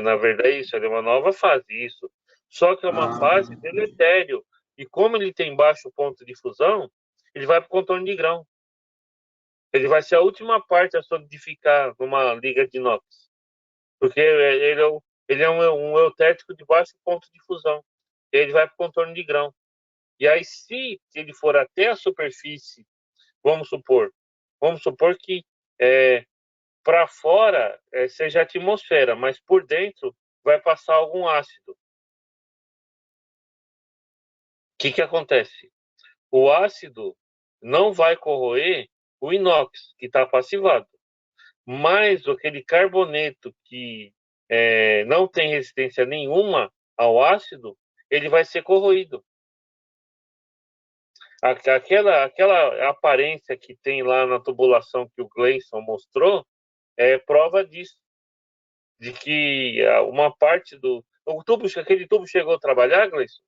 Na verdade, isso é uma nova fase, isso. Só que é uma fase deletério. E como ele tem baixo ponto de fusão, ele vai para o contorno de grão. Ele vai ser a última parte a solidificar numa liga de inox. Porque ele é um eutértico de baixo ponto de fusão. ele vai para o contorno de grão. E aí, se ele for até a superfície, vamos supor que para fora seja atmosfera, mas por dentro vai passar algum ácido. O que acontece? O ácido não vai corroer o inox, que está passivado. Mas aquele carboneto que não tem resistência nenhuma ao ácido, ele vai ser corroído. Aquela aparência que tem lá na tubulação que o Gleison mostrou é prova disso, de que uma parte do aquele tubo chegou a trabalhar, Gleison?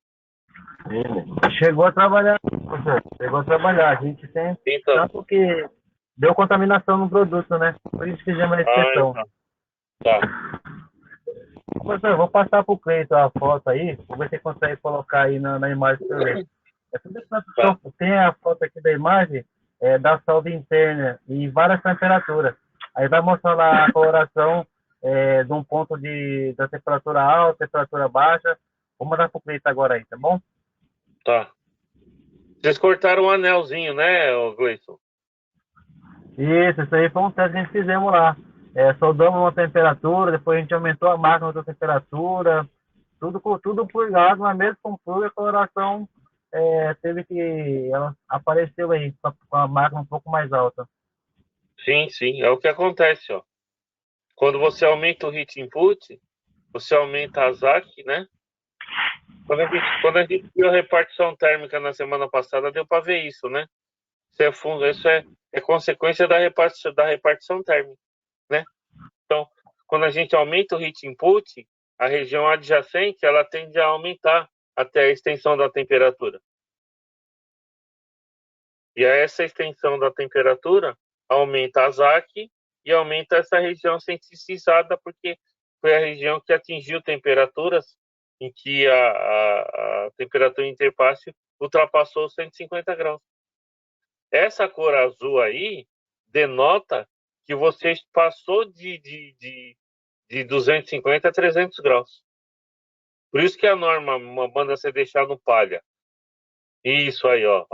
Chegou a trabalhar, professor. Chegou a trabalhar. A gente tem Então, tanto que deu contaminação no produto, né? Por isso que fizemos a inspeção. tá. Professor, eu vou passar para o Cleiton a foto aí, vou ver se ele consegue colocar aí na imagem para ver. Tem a foto aqui da imagem da solda interna em várias temperaturas. Aí vai mostrar lá a coloração de um ponto da temperatura alta, temperatura baixa. Vou mandar para o Cleiton agora aí, tá bom? Tá. Vocês cortaram um anelzinho, né, Gleison? Isso aí foi um teste que a gente fizemos lá. Soldamos uma temperatura, depois a gente aumentou a máquina outra temperatura, tudo por gás, mas mesmo com fluxo, a coloração ela apareceu aí com a máquina um pouco mais alta. Sim, é o que acontece, ó. Quando você aumenta o heat input, você aumenta a ZAC, né? Quando a gente viu a repartição térmica na semana passada, deu para ver isso, né? Isso é consequência da repartição térmica, né? Então, quando a gente aumenta o heat input, a região adjacente ela tende a aumentar até a extensão da temperatura. E essa extensão da temperatura aumenta a ZAC e aumenta essa região centricizada, porque foi a região que atingiu temperaturas em que a temperatura interface ultrapassou 150 graus. Essa cor azul aí denota que você passou de 250 a 300 graus. Por isso que a norma manda você deixar no palha. Isso aí, ó.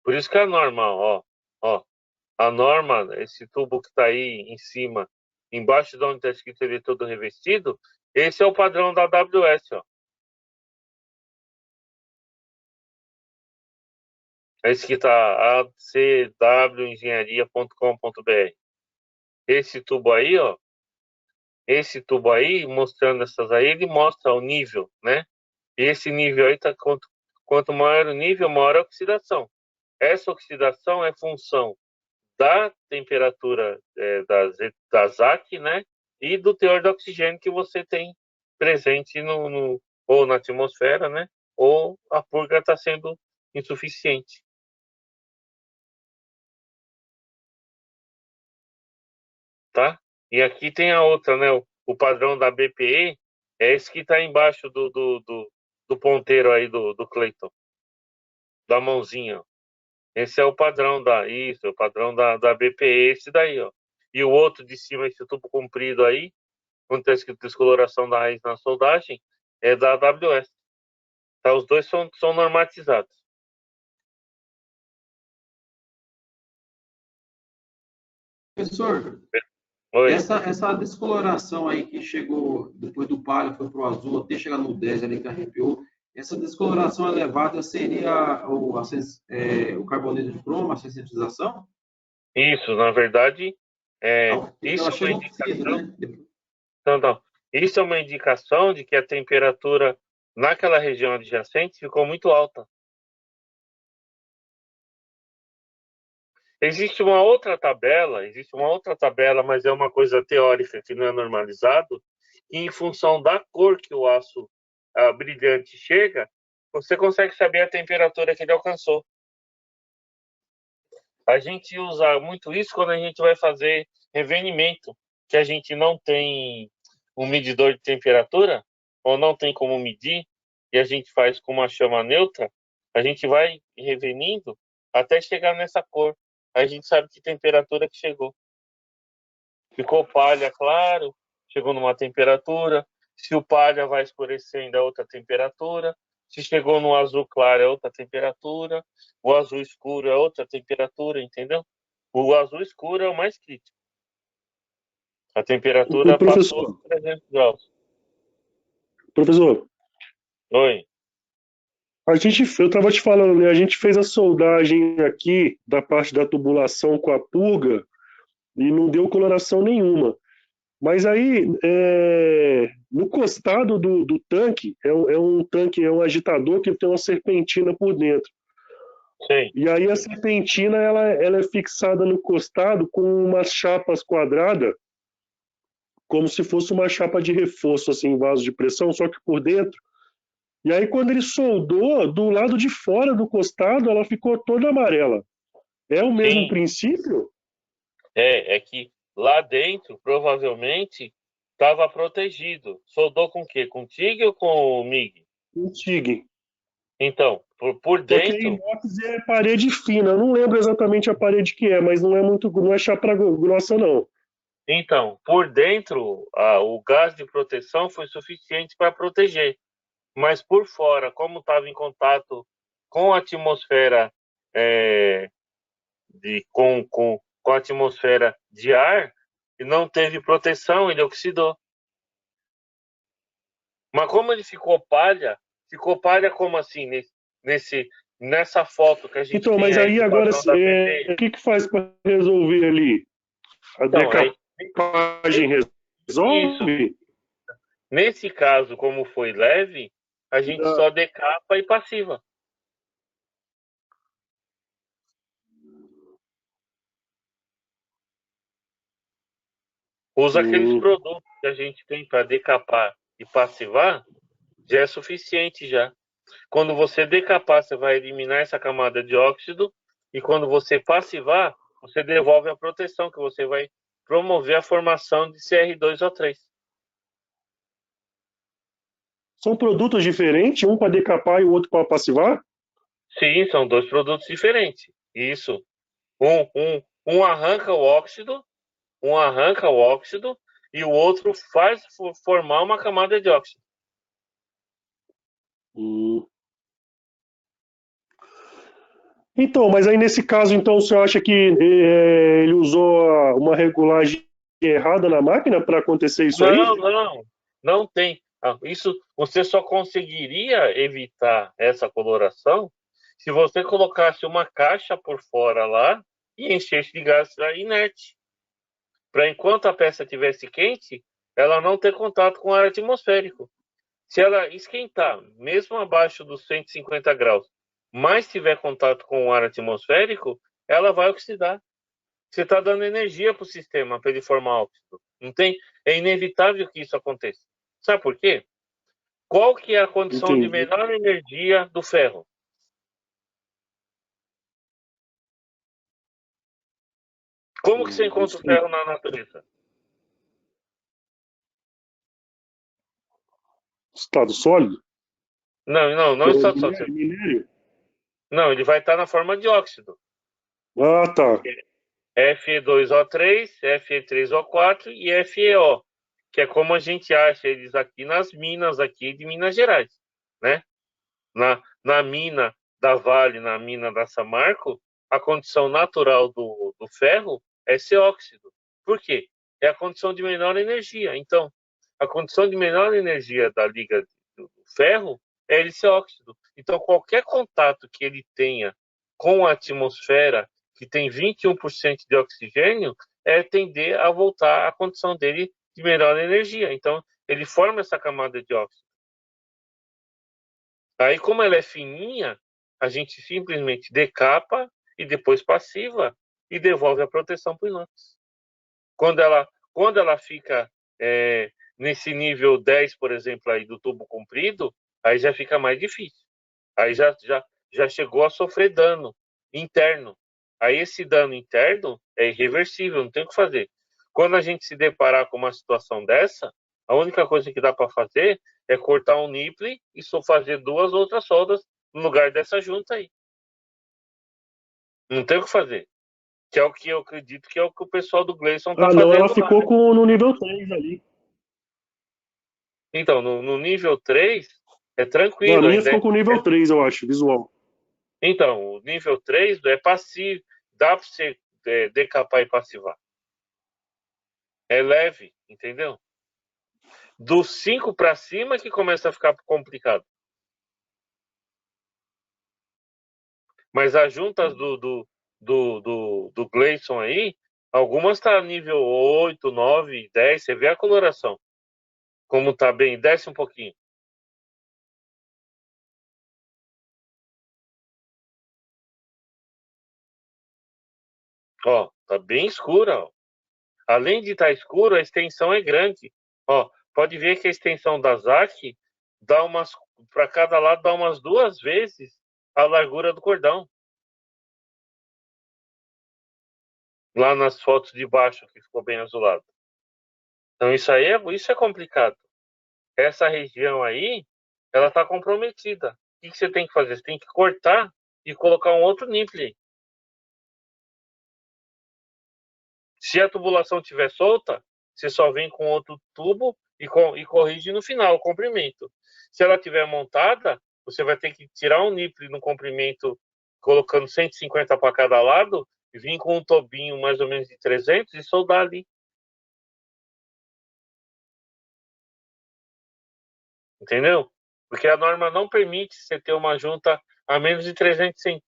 Por isso que a norma, ó. A norma, esse tubo que está aí em cima, embaixo de onde está escrito ele todo revestido, esse é o padrão da AWS, ó. É escrito acwengenharia.com.br. Esse tubo aí, ó. Esse tubo aí, mostrando essas aí, ele mostra o nível, né? E esse nível aí, quanto maior o nível, maior a oxidação. Essa oxidação é função da temperatura da ZAC, né? E do teor de oxigênio que você tem presente ou na atmosfera, né? Ou a purga está sendo insuficiente. Tá? E aqui tem a outra, né? O padrão da BPE é esse que está embaixo do ponteiro aí do Clayton, da mãozinha. Esse é o padrão o padrão da BPE, esse daí, ó. E o outro de cima, esse tubo comprido aí, onde está escrito descoloração da raiz na soldagem, é da AWS. Tá? Os dois são normatizados. Professor, Oi. essa descoloração aí que chegou depois do palha, foi para o azul, até chegar no 10 ali que arrepiou, essa descoloração elevada seria o carboneto de cromo, a sensitização? Isso, na verdade, isso Ela é uma chega indicação. né? Não. Isso é uma indicação de que a temperatura naquela região adjacente ficou muito alta. Existe uma outra tabela, mas é uma coisa teórica que não é normalizado, e em função da cor que o aço brilhante chega, você consegue saber a temperatura que ele alcançou. A gente usa muito isso quando a gente vai fazer revenimento, que a gente não tem um medidor de temperatura, ou não tem como medir, e a gente faz com uma chama neutra, a gente vai revenindo até chegar nessa cor. Aí a gente sabe que temperatura que chegou. Ficou palha, claro, chegou numa temperatura. Se o palha vai escurecendo, é outra temperatura. Se chegou no azul claro é outra temperatura, o azul escuro é outra temperatura, entendeu? O azul escuro é o mais crítico. A temperatura passou Professor, dos 300 graus. professor, Oi. eu estava te falando, né? A gente fez a soldagem aqui da parte da tubulação com a purga e não deu coloração nenhuma. Mas aí, no costado do tanque, um tanque, é um agitador que tem uma serpentina por dentro. Sim. E aí a serpentina ela é fixada no costado com umas chapas quadradas, como se fosse uma chapa de reforço, assim, vaso de pressão, só que por dentro. E aí quando ele soldou, do lado de fora do costado, ela ficou toda amarela. É o mesmo Sim. princípio? É que lá dentro, provavelmente, estava protegido. Soldou com o quê? Com TIG ou com MIG? Um TIG. Então, por Porque dentro, inox é parede fina. Eu não lembro exatamente a parede que é, mas não é chapa grossa, não. então, por dentro, o gás de proteção foi suficiente para proteger. Mas por fora, como estava em contato com a atmosfera é, com a atmosfera de ar, e não teve proteção, ele oxidou. Mas como ele ficou palha como assim, nessa foto que a gente Então, tem mas aí aí do agora, padrão da PT. o que faz para resolver ali? A Então, decapagem isso. resolve? Nesse caso, como foi leve, a gente Não. só decapa e passiva. Usa aqueles Hum. produtos que a gente tem para decapar e passivar, já é suficiente já. Quando você decapar, você vai eliminar essa camada de óxido, e quando você passivar, você devolve a proteção, que você vai promover a formação de CR2O3. São produtos diferentes, um para decapar e o outro para passivar? Sim, são dois produtos diferentes. Isso. Um arranca o óxido, e o outro faz formar uma camada de óxido. Hum. Então, mas aí nesse caso, então, o senhor acha que ele usou uma regulagem errada na máquina para acontecer isso aí? Não tem. Isso você só conseguiria evitar essa coloração se você colocasse uma caixa por fora lá e enchesse de gás inerte. Para enquanto a peça estivesse quente, ela não ter contato com o ar atmosférico. Se ela esquentar, mesmo abaixo dos 150 graus, mas tiver contato com o ar atmosférico, ela vai oxidar. Você está dando energia para o sistema para ele formar óxido. Não tem? É inevitável que isso aconteça. Sabe por quê? Qual que é a condição de Entendi. menor energia do ferro? Como que você Não encontra o sei. ferro na natureza? Estado sólido? Não está só. Minério? Não, ele vai estar na forma de óxido. Ah, tá. Fe2O3, Fe3O4 e FeO, que é como a gente acha eles aqui nas minas aqui de Minas Gerais, né? Na mina da Vale, na mina da Samarco, a condição natural do ferro é ser óxido. Por quê? É a condição de menor energia. Então, a condição de menor energia da liga do ferro é ele ser óxido. Então, qualquer contato que ele tenha com a atmosfera, que tem 21% de oxigênio, tender a voltar à condição dele de menor energia. Então, ele forma essa camada de óxido. Aí, como ela é fininha, a gente simplesmente decapa e depois passiva e devolve a proteção para o inox. Quando ela fica nesse nível 10, por exemplo, aí do tubo comprido, aí já fica mais difícil. Aí já chegou a sofrer dano interno. Aí esse dano interno é irreversível, não tem o que fazer. Quando a gente se deparar com uma situação dessa, a única coisa que dá para fazer é cortar um nipple e só fazer duas outras soldas no lugar dessa junta aí. Não tem o que fazer. Que é o que eu acredito que é o que o pessoal do Gleison está Ah, não, ela fazendo lá, ficou né? no nível 3 ali. Então, no nível 3, É Não, a tranquilo minha ainda. ficou com nível 3, eu acho, visual. Então, o nível 3 é passivo, dá para você decapar e passivar. É leve, entendeu? Do 5 para cima que começa a ficar complicado. Mas as juntas do Gleison aí, algumas tá nível 8, 9, 10. Você vê a coloração. Como tá bem. Desce um pouquinho. Ó, tá bem escura, ó. Além de estar escuro, a extensão é grande. Ó, pode ver que a extensão da ZAC dá umas, para cada lado dá umas 2 vezes a largura do cordão. Lá nas fotos de baixo que ficou bem azulado. Então isso é complicado. Essa região aí, ela está comprometida. O que você tem que fazer? Você tem que cortar e colocar um outro nipple. Se a tubulação estiver solta, você só vem com outro tubo e corrige no final o comprimento. Se ela estiver montada, você vai ter que tirar um nipple no comprimento, colocando 150 para cada lado, e vir com um tobinho mais ou menos de 300 e soldar ali. Entendeu? Porque a norma não permite você ter uma junta a menos de 300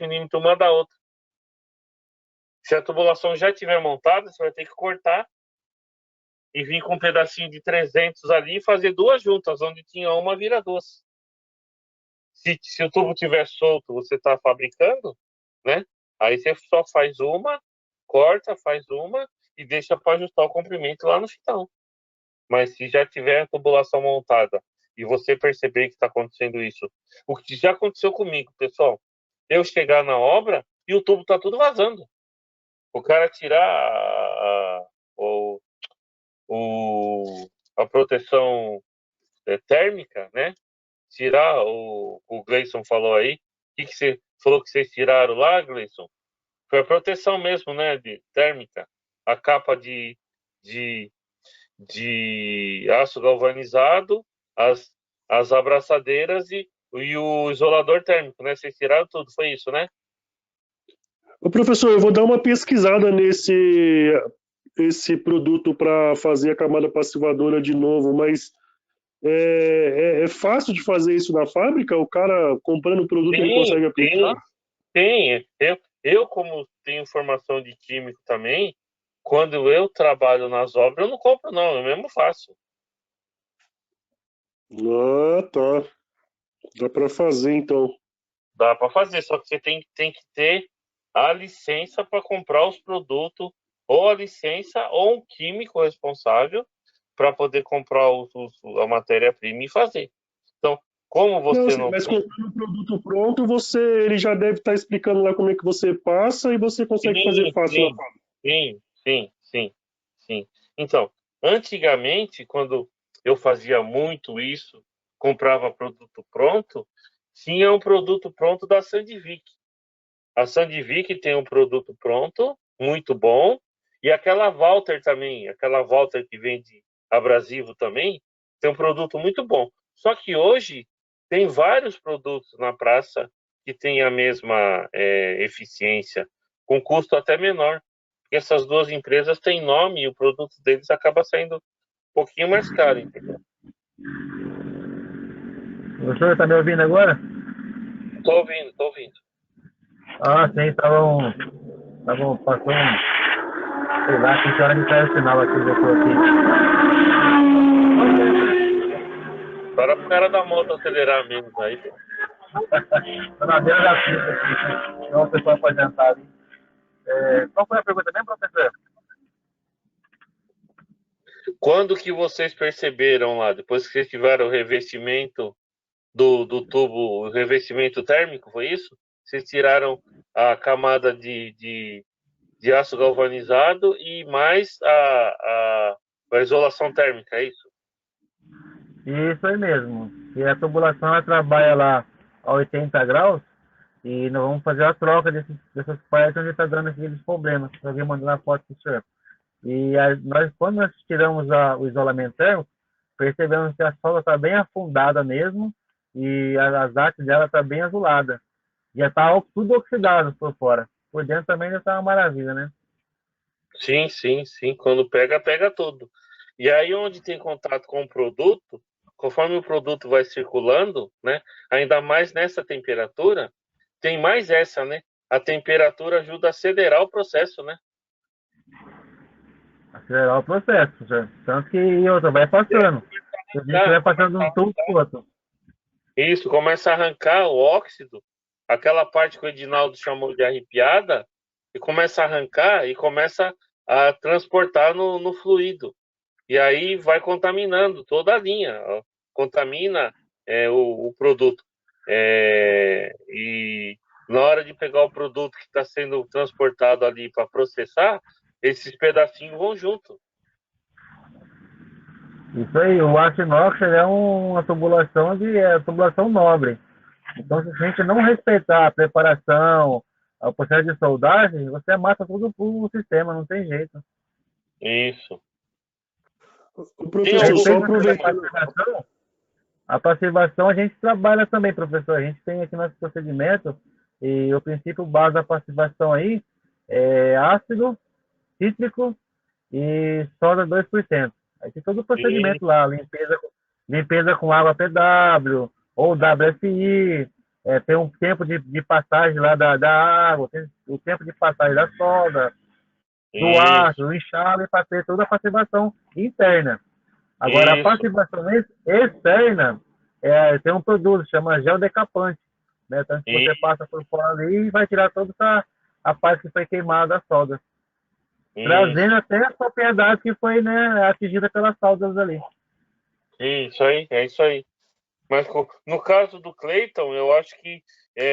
milímetros uma da outra. Se a tubulação já estiver montada, você vai ter que cortar e vir com um pedacinho de 300 ali e fazer 2 juntas, onde tinha uma, vira 2. Se o tubo estiver solto, você está fabricando, né? Aí você só faz uma, corta, faz uma e deixa para ajustar o comprimento lá no final. Mas se já tiver a tubulação montada e você perceber que está acontecendo isso, o que já aconteceu comigo, pessoal, eu chegar na obra e o tubo está tudo vazando. O cara tirar a proteção térmica, né? Tirar o Gleison falou aí. O que você falou que vocês tiraram lá, Gleison? Foi a proteção mesmo, né? De térmica. A capa de aço galvanizado, as abraçadeiras e o isolador térmico, né? Vocês tiraram tudo, foi isso, né? Ô, professor, eu vou dar uma pesquisada esse produto para fazer a camada passivadora de novo, mas é fácil de fazer isso na fábrica? O cara comprando o produto ele consegue aplicar? Tem. Eu, como tenho formação de químico também, quando eu trabalho nas obras, eu não compro, não, eu mesmo faço. Ah, tá. Dá para fazer, então. Dá para fazer, só que você tem que ter a licença para comprar os produtos, ou a licença, ou um químico responsável para poder comprar a matéria-prima e fazer. Então, como você não Mas tem. comprando o produto pronto, ele já deve estar explicando lá como é que você passa e você consegue fazer fácil na fábrica. Sim. Então, antigamente, quando eu fazia muito isso, comprava produto pronto, tinha um produto pronto da Sandvik. A Sandvik tem um produto pronto, muito bom, e aquela Walter também, aquela Walter que vende abrasivo também, tem um produto muito bom. Só que hoje tem vários produtos na praça que têm a mesma eficiência, com custo até menor. Porque essas duas empresas têm nome e o produto deles acaba saindo um pouquinho mais caro, entendeu? O senhor está me ouvindo agora? Tô ouvindo. Ah, sim, estavam passando, sei lá, que hora que saiu o sinal aqui, eu tô aqui. Para o cara da moto acelerar menos aí, pô. Tô na beira da pista aqui, é uma pessoa aposentada. Qual foi a pergunta mesmo, professor? Quando que vocês perceberam lá, depois que vocês tiveram o revestimento do tubo, o revestimento térmico, foi isso? Vocês tiraram a camada de aço galvanizado e mais a isolação térmica, é isso? Isso aí mesmo. E a tubulação ela trabalha lá a 80 graus e nós vamos fazer a troca dessas partes onde está dando aqueles problemas. Para vir mandar a foto para o senhor. E quando nós tiramos o isolamento térmico, percebemos que a solda está bem afundada mesmo e as hastes dela tá bem azulada. Já tá tudo oxidado por fora. Por dentro também já tá uma maravilha, né? Sim, sim, sim. Quando pega, pega tudo. E aí, onde tem contato com o produto, conforme o produto vai circulando, né? Ainda mais nessa temperatura, tem mais essa, né? A temperatura ajuda a acelerar o processo, né? Acelerar o processo, já. Tanto que outra vai passando. A gente Ah, vai passando de um tubo pro outro. isso, começa a arrancar o óxido, aquela parte que o Edinaldo chamou de arrepiada, e começa a arrancar e começa a transportar no fluido. E aí vai contaminando toda a linha, ó. Contamina o produto. E na hora de pegar o produto que está sendo transportado ali para processar, esses pedacinhos vão junto. Isso aí, o aço inox é uma tubulação tubulação nobre. Então, se a gente não respeitar a preparação, o processo de soldagem, você mata tudo o sistema, não tem jeito. Isso. O Tem professor, algum... só Respeito a aproveitando. passivação, a passivação a gente trabalha também, professor. A gente tem aqui nosso procedimento e o princípio base da passivação aí é ácido, cítrico e soda 2%. Aí tem todo o procedimento lá, limpeza com água PW ou WFI, tem um tempo de passagem lá da água, tem o tempo de passagem da soda, do Isso, ácido, do enxágue, para ter toda a passivação interna. Agora, a isso, passivação externa tem um produto, chama gel decapante. Né? Então, se você passa por fora ali, vai tirar toda a parte que foi queimada da solda. Trazendo isso. até a propriedade que foi, né, atingida pelas soldas ali. Isso aí, é isso aí. Mas no caso do Cleiton, eu acho que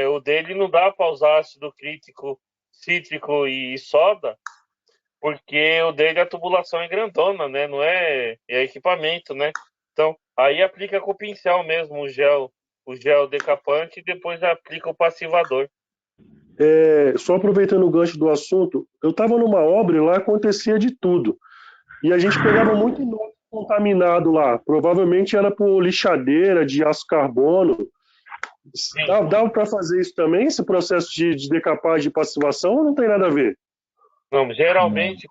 o dele não dá para usar ácido crítico, cítrico e soda, porque o dele a tubulação é grandona, né? Não é equipamento, né? Então, aí aplica com o pincel mesmo o gel decapante e depois aplica o passivador. Só aproveitando o gancho do assunto, eu estava numa obra e lá acontecia de tudo. E a gente pegava muito inox contaminado lá. Provavelmente era por lixadeira de aço carbono. Dava para fazer isso também, esse processo de decapagem de passivação, ou não tem nada a ver? Não, geralmente,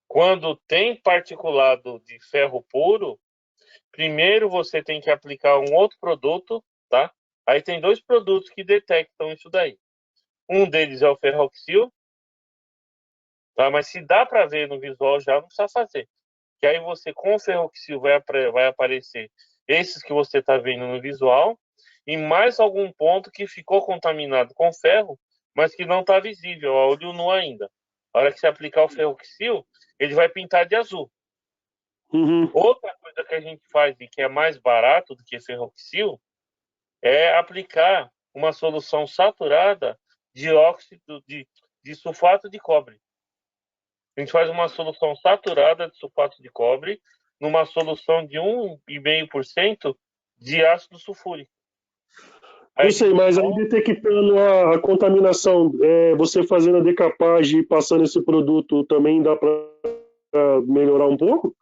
quando tem particulado de ferro puro, primeiro você tem que aplicar um outro produto, tá? Aí tem dois produtos que detectam isso daí. Um deles é o ferroxil, tá? Mas se dá para ver no visual já, não precisa fazer. Que aí você, com o ferroxil, vai aparecer esses que você está vendo no visual e mais algum ponto que ficou contaminado com ferro, mas que não está visível a olho nu ainda. A hora que você aplicar o ferroxil, ele vai pintar de azul. Uhum. Outra coisa que a gente faz e que é mais barato do que ferroxil é aplicar uma solução saturada de óxido de sulfato de cobre. A gente faz uma solução saturada de sulfato de cobre numa solução de 1,5% de ácido sulfúrico. Aí Eu a sei, gente mas aí detectando a contaminação, você fazendo a decapagem e passando esse produto também dá para melhorar um pouco?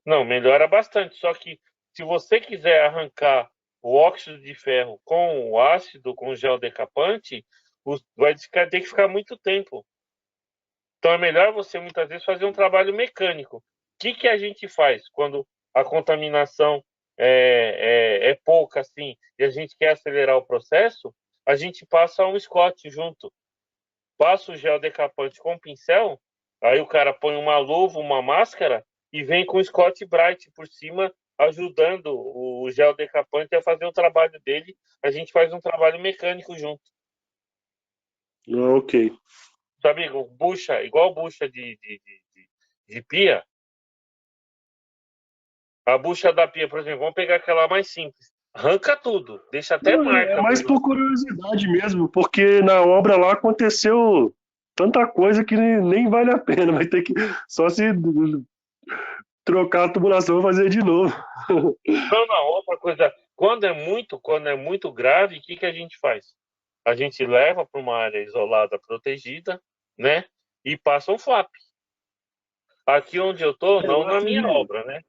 Não, melhora bastante. Só que se você quiser arrancar o óxido de ferro com o ácido, com o gel decapante, vai ter que ficar muito tempo. Então é melhor você muitas vezes fazer um trabalho mecânico. O que a gente faz quando a contaminação é pouca assim e a gente quer acelerar o processo? A gente passa um Scott junto. Passa o gel decapante com o pincel, aí o cara põe uma luva, uma máscara e vem com o Scott Bright por cima, ajudando o gel decapante a fazer o trabalho dele. A gente faz um trabalho mecânico junto. Ok. Sabe, bucha, igual bucha de pia. A bucha da pia, por exemplo, vamos pegar aquela mais simples. Arranca tudo, deixa até Não, é marca. mais por curiosidade mesmo, porque na obra lá aconteceu tanta coisa que nem vale a pena, vai ter que só se trocar a tubulação e fazer de novo. Não, outra coisa, quando é muito grave, o que a gente faz? A gente leva para uma área isolada, protegida, né? E passa um flap. Aqui onde eu tô, não na minha obra, né?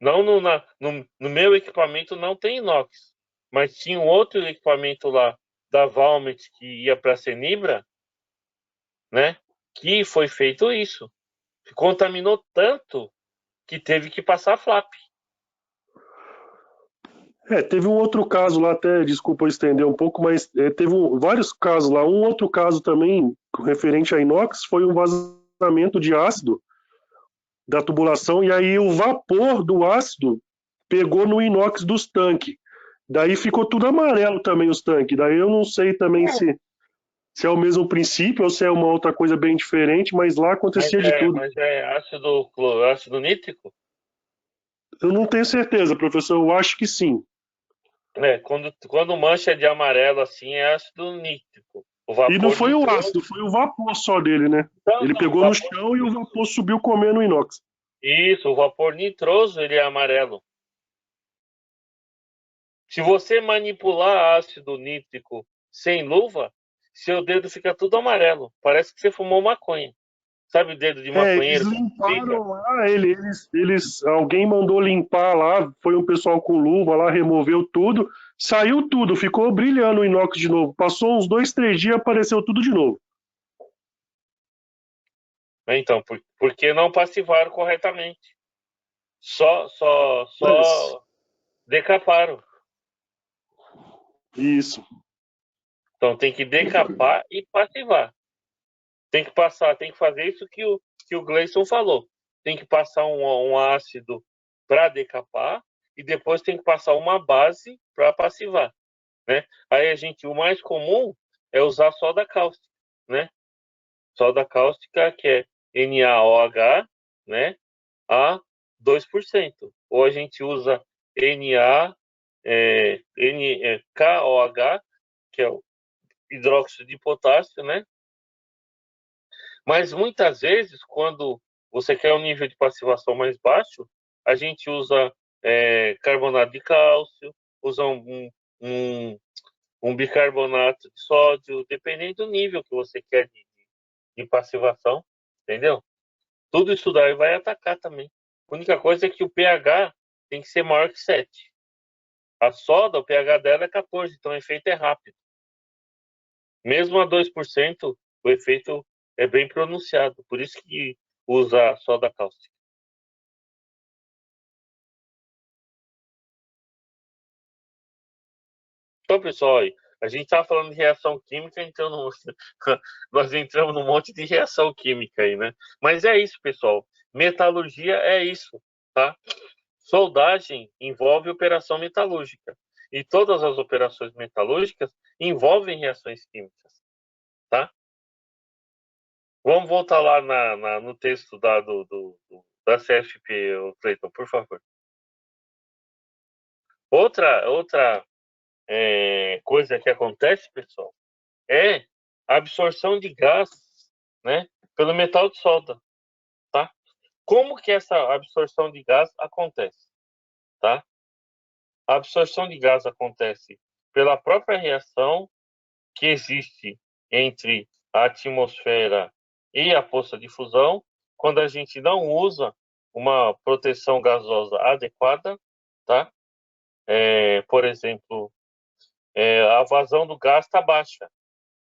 Não no meu equipamento não tem inox. mas tinha um outro equipamento lá da Valmet que ia para a Cenibra, né? Que foi feito isso. Contaminou tanto que teve que passar flap. Teve um outro caso lá, até, desculpa eu estender um pouco, mas teve vários casos lá. Um outro caso também, referente a inox, foi um vazamento de ácido da tubulação, e aí o vapor do ácido pegou no inox dos tanques. Daí ficou tudo amarelo também os tanques. Daí eu não sei também se é o mesmo princípio ou se é uma outra coisa bem diferente, mas lá acontecia de tudo. Mas é ácido nítrico? Eu não tenho certeza, professor, eu acho que sim. Quando mancha de amarelo assim, é ácido nítrico. O E não vapor foi o nitroso. ácido, foi o vapor só dele, né? Ele Não, o pegou no vapor chão e o nitroso. vapor subiu comendo o inox. Isso, o vapor nitroso, ele é amarelo. Se você manipular ácido nítrico sem luva, seu dedo fica tudo amarelo. Parece que você fumou maconha. Sabe o dedo de Eles maconheiro que fica? limparam lá, alguém mandou limpar lá, foi um pessoal com luva lá, removeu tudo, saiu tudo, ficou brilhando o inox de novo. Passou uns 2, 3 dias, apareceu tudo de novo. Então, por que não passivaram corretamente? Mas, Só decaparam. isso. Então tem que decapar e passivar. Tem que passar, tem que fazer isso que o Gleison falou. Tem que passar um ácido para decapar e depois tem que passar uma base para passivar, né? Aí o mais comum é usar soda cáustica, né? Soda cáustica que é NaOH, né? A 2%. Ou a gente usa KOH, que é o hidróxido de potássio, né? Mas muitas vezes, quando você quer um nível de passivação mais baixo, a gente usa carbonato de cálcio, usa um bicarbonato de sódio, dependendo do nível que você quer de passivação, entendeu? Tudo isso daí vai atacar também. A única coisa é que o pH tem que ser maior que 7. A soda, o pH dela é 14, então o efeito é rápido. Mesmo a 2%, o efeito é bem pronunciado. Por isso que usa soda cáustica. Então, pessoal, a gente estava falando de reação química, então nós entramos num monte de reação química aí, né? Mas é isso, pessoal. Metalurgia é isso, tá? Soldagem envolve operação metalúrgica. E todas as operações metalúrgicas envolvem reações químicas, tá? Vamos voltar lá no texto da CFP, Cleiton, por favor. Outra coisa que acontece, pessoal, é a absorção de gás, né, pelo metal de solda, tá? Como que essa absorção de gás acontece, tá? A absorção de gás acontece pela própria reação que existe entre a atmosfera e a poça de fusão, quando a gente não usa uma proteção gasosa adequada, tá? Por exemplo, a vazão do gás está baixa,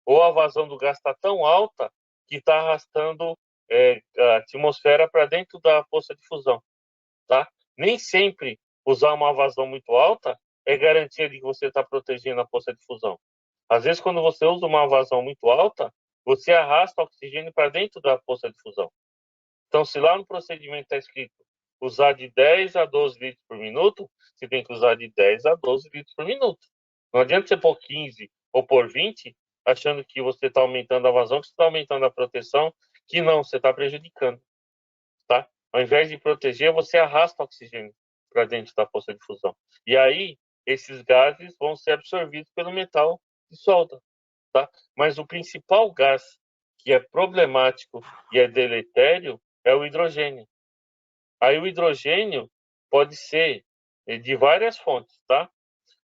ou a vazão do gás está tão alta que está arrastando a atmosfera para dentro da poça de fusão, tá? Nem sempre usar uma vazão muito alta é garantia de que você está protegendo a poça de fusão. Às vezes, quando você usa uma vazão muito alta, você arrasta oxigênio para dentro da poça de fusão. Então, se lá no procedimento está escrito usar de 10 a 12 litros por minuto, você tem que usar de 10 a 12 litros por minuto. Não adianta você pôr 15 ou pôr 20, achando que você está aumentando a vazão, que você está aumentando a proteção, que não, você está prejudicando, tá? Ao invés de proteger, você arrasta oxigênio para dentro da poça de fusão. E aí, esses gases vão ser absorvidos pelo metal de solda, tá? Mas o principal gás que é problemático e é deletério é o hidrogênio. Aí o hidrogênio pode ser de várias fontes, tá?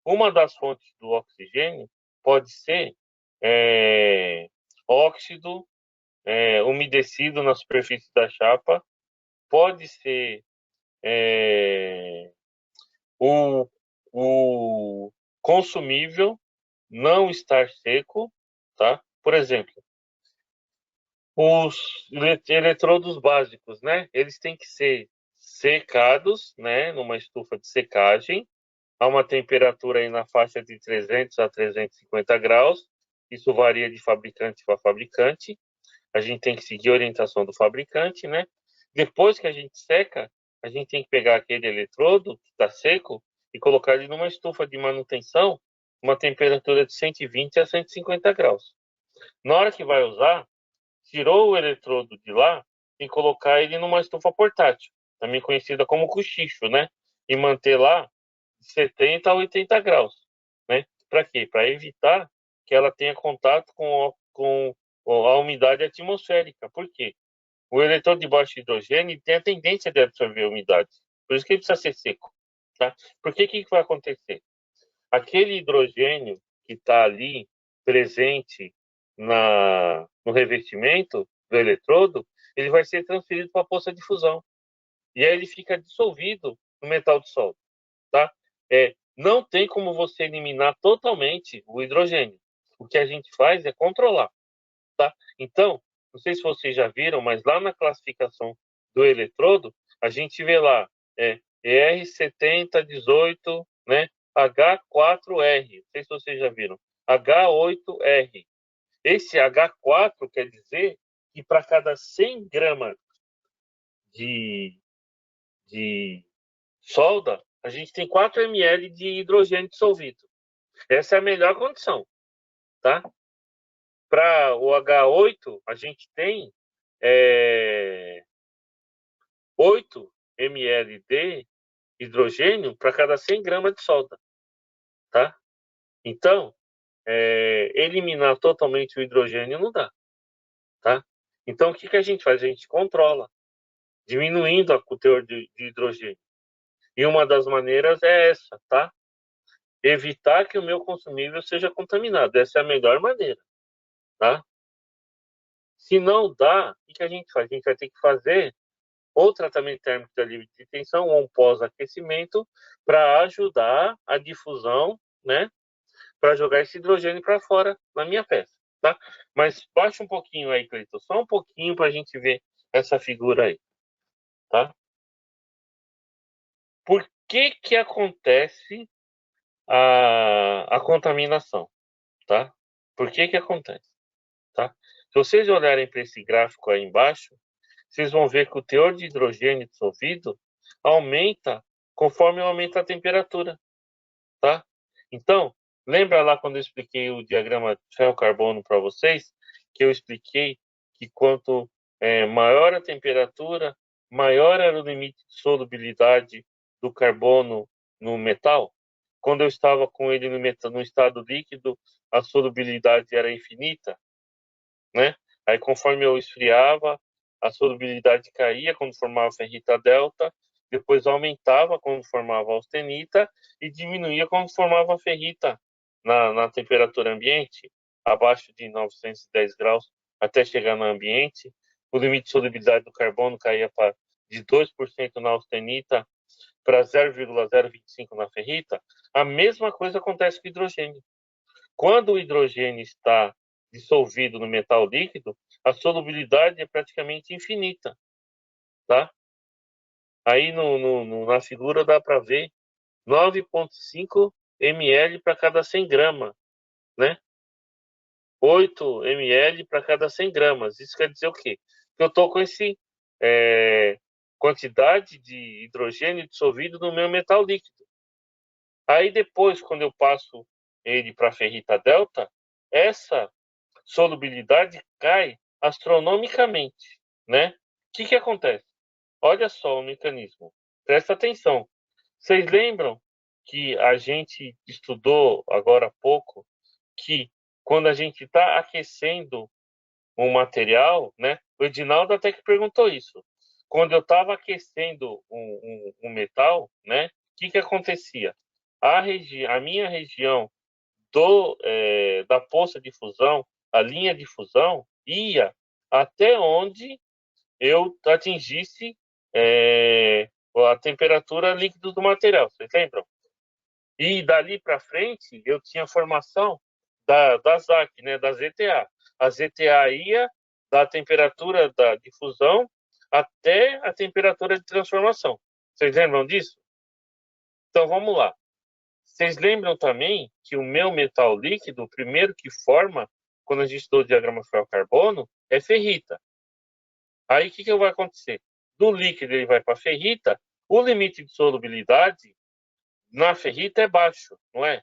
Uma das fontes do oxigênio pode ser óxido umedecido na superfície da chapa, pode ser o consumível não estar seco, tá? Por exemplo, os eletrodos básicos, né? Eles têm que ser secados, né? Numa estufa de secagem, a uma temperatura aí na faixa de 300 a 350 graus. Isso varia de fabricante para fabricante. A gente tem que seguir a orientação do fabricante, né? Depois que a gente seca, a gente tem que pegar aquele eletrodo que está seco e colocar ele numa estufa de manutenção, uma temperatura de 120 a 150 graus. Na hora que vai usar, tirou o eletrodo de lá e colocar ele numa estufa portátil, também conhecida como cochicho, né? E manter lá de 70 a 80 graus, né? Para quê? Para evitar que ela tenha contato com a umidade atmosférica. Por quê? O eletrodo de baixo hidrogênio tem a tendência de absorver a umidade. Por isso que ele precisa ser seco. Tá? Por que vai acontecer? Aquele hidrogênio que está ali presente no revestimento do eletrodo, ele vai ser transferido para a poça de fusão. E aí ele fica dissolvido no metal de solda. Tá? Não tem como você eliminar totalmente o hidrogênio. O que a gente faz é controlar. Tá? Então, não sei se vocês já viram, mas lá na classificação do eletrodo, a gente vê lá ER7018, né? H4R. Não sei se vocês já viram. H8R. Esse H4 quer dizer que para cada 100 gramas de solda, a gente tem 4 ml de hidrogênio dissolvido. Essa é a melhor condição, tá? Para o H8, a gente tem 8 ml de hidrogênio para cada 100 gramas de solda, tá? Então, eliminar totalmente o hidrogênio não dá, tá? Então, o que a gente faz? A gente controla, diminuindo o teor de hidrogênio. E uma das maneiras é essa, tá? Evitar que o meu consumível seja contaminado. Essa é a melhor maneira, tá? Se não dá, o que a gente faz? A gente vai ter que fazer ou tratamento térmico da livre de tensão ou um pós-aquecimento para ajudar a difusão, né? Para jogar esse hidrogênio para fora na minha peça, tá? Mas baixa um pouquinho aí, Cleiton, só um pouquinho para a gente ver essa figura aí, tá? Por que acontece a contaminação, tá? Por que acontece, tá? Se vocês olharem para esse gráfico aí embaixo, vocês vão ver que o teor de hidrogênio dissolvido aumenta conforme aumenta a temperatura, tá? Então, lembra lá quando eu expliquei o diagrama de ferro-carbono para vocês, que eu expliquei que quanto maior a temperatura, maior era o limite de solubilidade do carbono no metal? Quando eu estava com ele no estado líquido, a solubilidade era infinita, né? Aí, conforme eu esfriava, a solubilidade caía quando formava ferrita delta, depois aumentava quando formava austenita e diminuía quando formava ferrita na temperatura ambiente, abaixo de 910 graus, até chegar no ambiente. O limite de solubilidade do carbono caía de 2% na austenita para 0,025 na ferrita. A mesma coisa acontece com o hidrogênio. Quando o hidrogênio está dissolvido no metal líquido, a solubilidade é praticamente infinita, tá? Aí na figura dá para ver 9,5 ml para cada 100 gramas, né? 8 ml para cada 100 gramas. Isso quer dizer o quê? Que eu estou com esse quantidade de hidrogênio dissolvido no meu metal líquido. Aí depois, quando eu passo ele para a ferrita delta, essa solubilidade cai astronomicamente, né? O que acontece? Olha só o mecanismo. Presta atenção. Vocês lembram que a gente estudou agora há pouco que quando a gente está aquecendo um material, né? O Edinaldo até que perguntou isso. Quando eu estava aquecendo um metal, né? O que acontecia? A minha região da poça de fusão, a linha de fusão, ia até onde eu atingisse a temperatura líquida do material. Vocês lembram? E dali para frente, eu tinha formação da ZAC, né, da ZTA. A ZTA ia da temperatura da difusão até a temperatura de transformação. Vocês lembram disso? Então, vamos lá. Vocês lembram também que o meu metal líquido, o primeiro que forma, quando a gente estuda o diagrama ferro-carbono, é ferrita. Aí, o que vai acontecer? Do líquido, ele vai para a ferrita, o limite de solubilidade na ferrita é baixo, não é?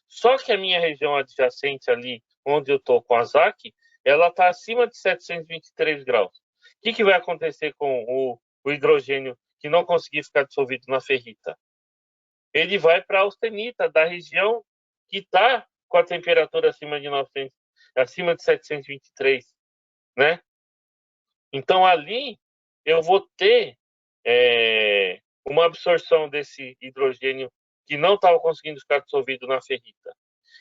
Só que a minha região adjacente ali, onde eu estou com a ZAC, ela está acima de 723 graus. O que vai acontecer com o hidrogênio que não conseguir ficar dissolvido na ferrita? Ele vai para a austenita, da região que está com a temperatura acima de 900, acima de 723, né? Então, ali, eu vou ter uma absorção desse hidrogênio que não estava conseguindo ficar dissolvido na ferrita.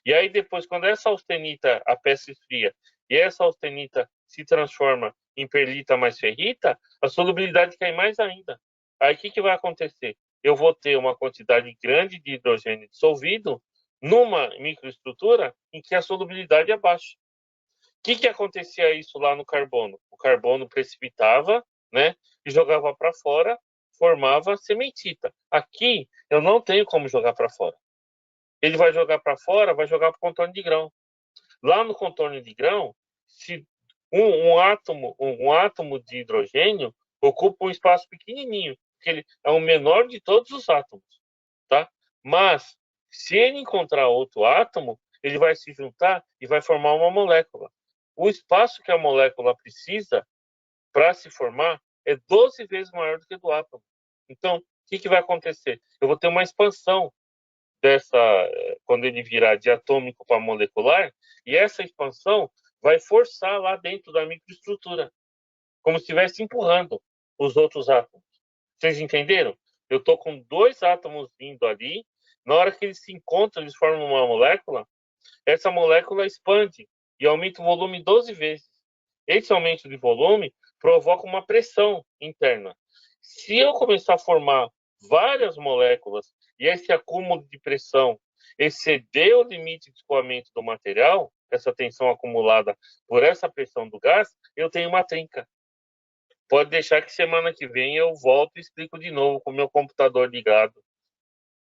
E aí, depois, quando essa austenita, a peça esfria, e essa austenita se transforma em perlita mais ferrita, a solubilidade cai mais ainda. Aí, o que vai acontecer? Eu vou ter uma quantidade grande de hidrogênio dissolvido numa microestrutura em que a solubilidade é baixa. O que acontecia isso lá no carbono? O carbono precipitava, né, e jogava para fora, formava sementita. Aqui, eu não tenho como jogar para fora. Ele vai jogar para fora, vai jogar para o contorno de grão. Lá no contorno de grão, se um átomo de hidrogênio ocupa um espaço pequenininho, porque ele é o menor de todos os átomos, tá? Mas, se ele encontrar outro átomo, ele vai se juntar e vai formar uma molécula. O espaço que a molécula precisa para se formar é 12 vezes maior do que o do átomo. Então, o que vai acontecer? Eu vou ter uma expansão quando ele virar de atômico para molecular, e essa expansão vai forçar lá dentro da microestrutura, como se estivesse empurrando os outros átomos. Vocês entenderam? Eu estou com 2 átomos vindo ali, na hora que eles se encontram, eles formam uma molécula, essa molécula expande e aumenta o volume 12 vezes. Esse aumento de volume provoca uma pressão interna. Se eu começar a formar várias moléculas e esse acúmulo de pressão exceder o limite de escoamento do material, essa tensão acumulada por essa pressão do gás, eu tenho uma trinca. Pode deixar que semana que vem eu volto e explico de novo com o meu computador ligado,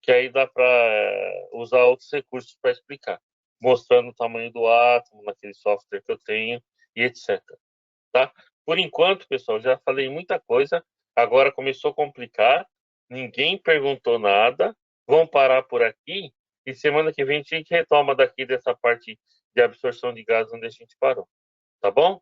que aí dá para usar outros recursos para explicar, mostrando o tamanho do átomo naquele software que eu tenho e etc. Tá? Por enquanto, pessoal, já falei muita coisa, agora começou a complicar, ninguém perguntou nada, vamos parar por aqui e semana que vem a gente retoma daqui dessa parte de absorção de gás onde a gente parou. Tá bom?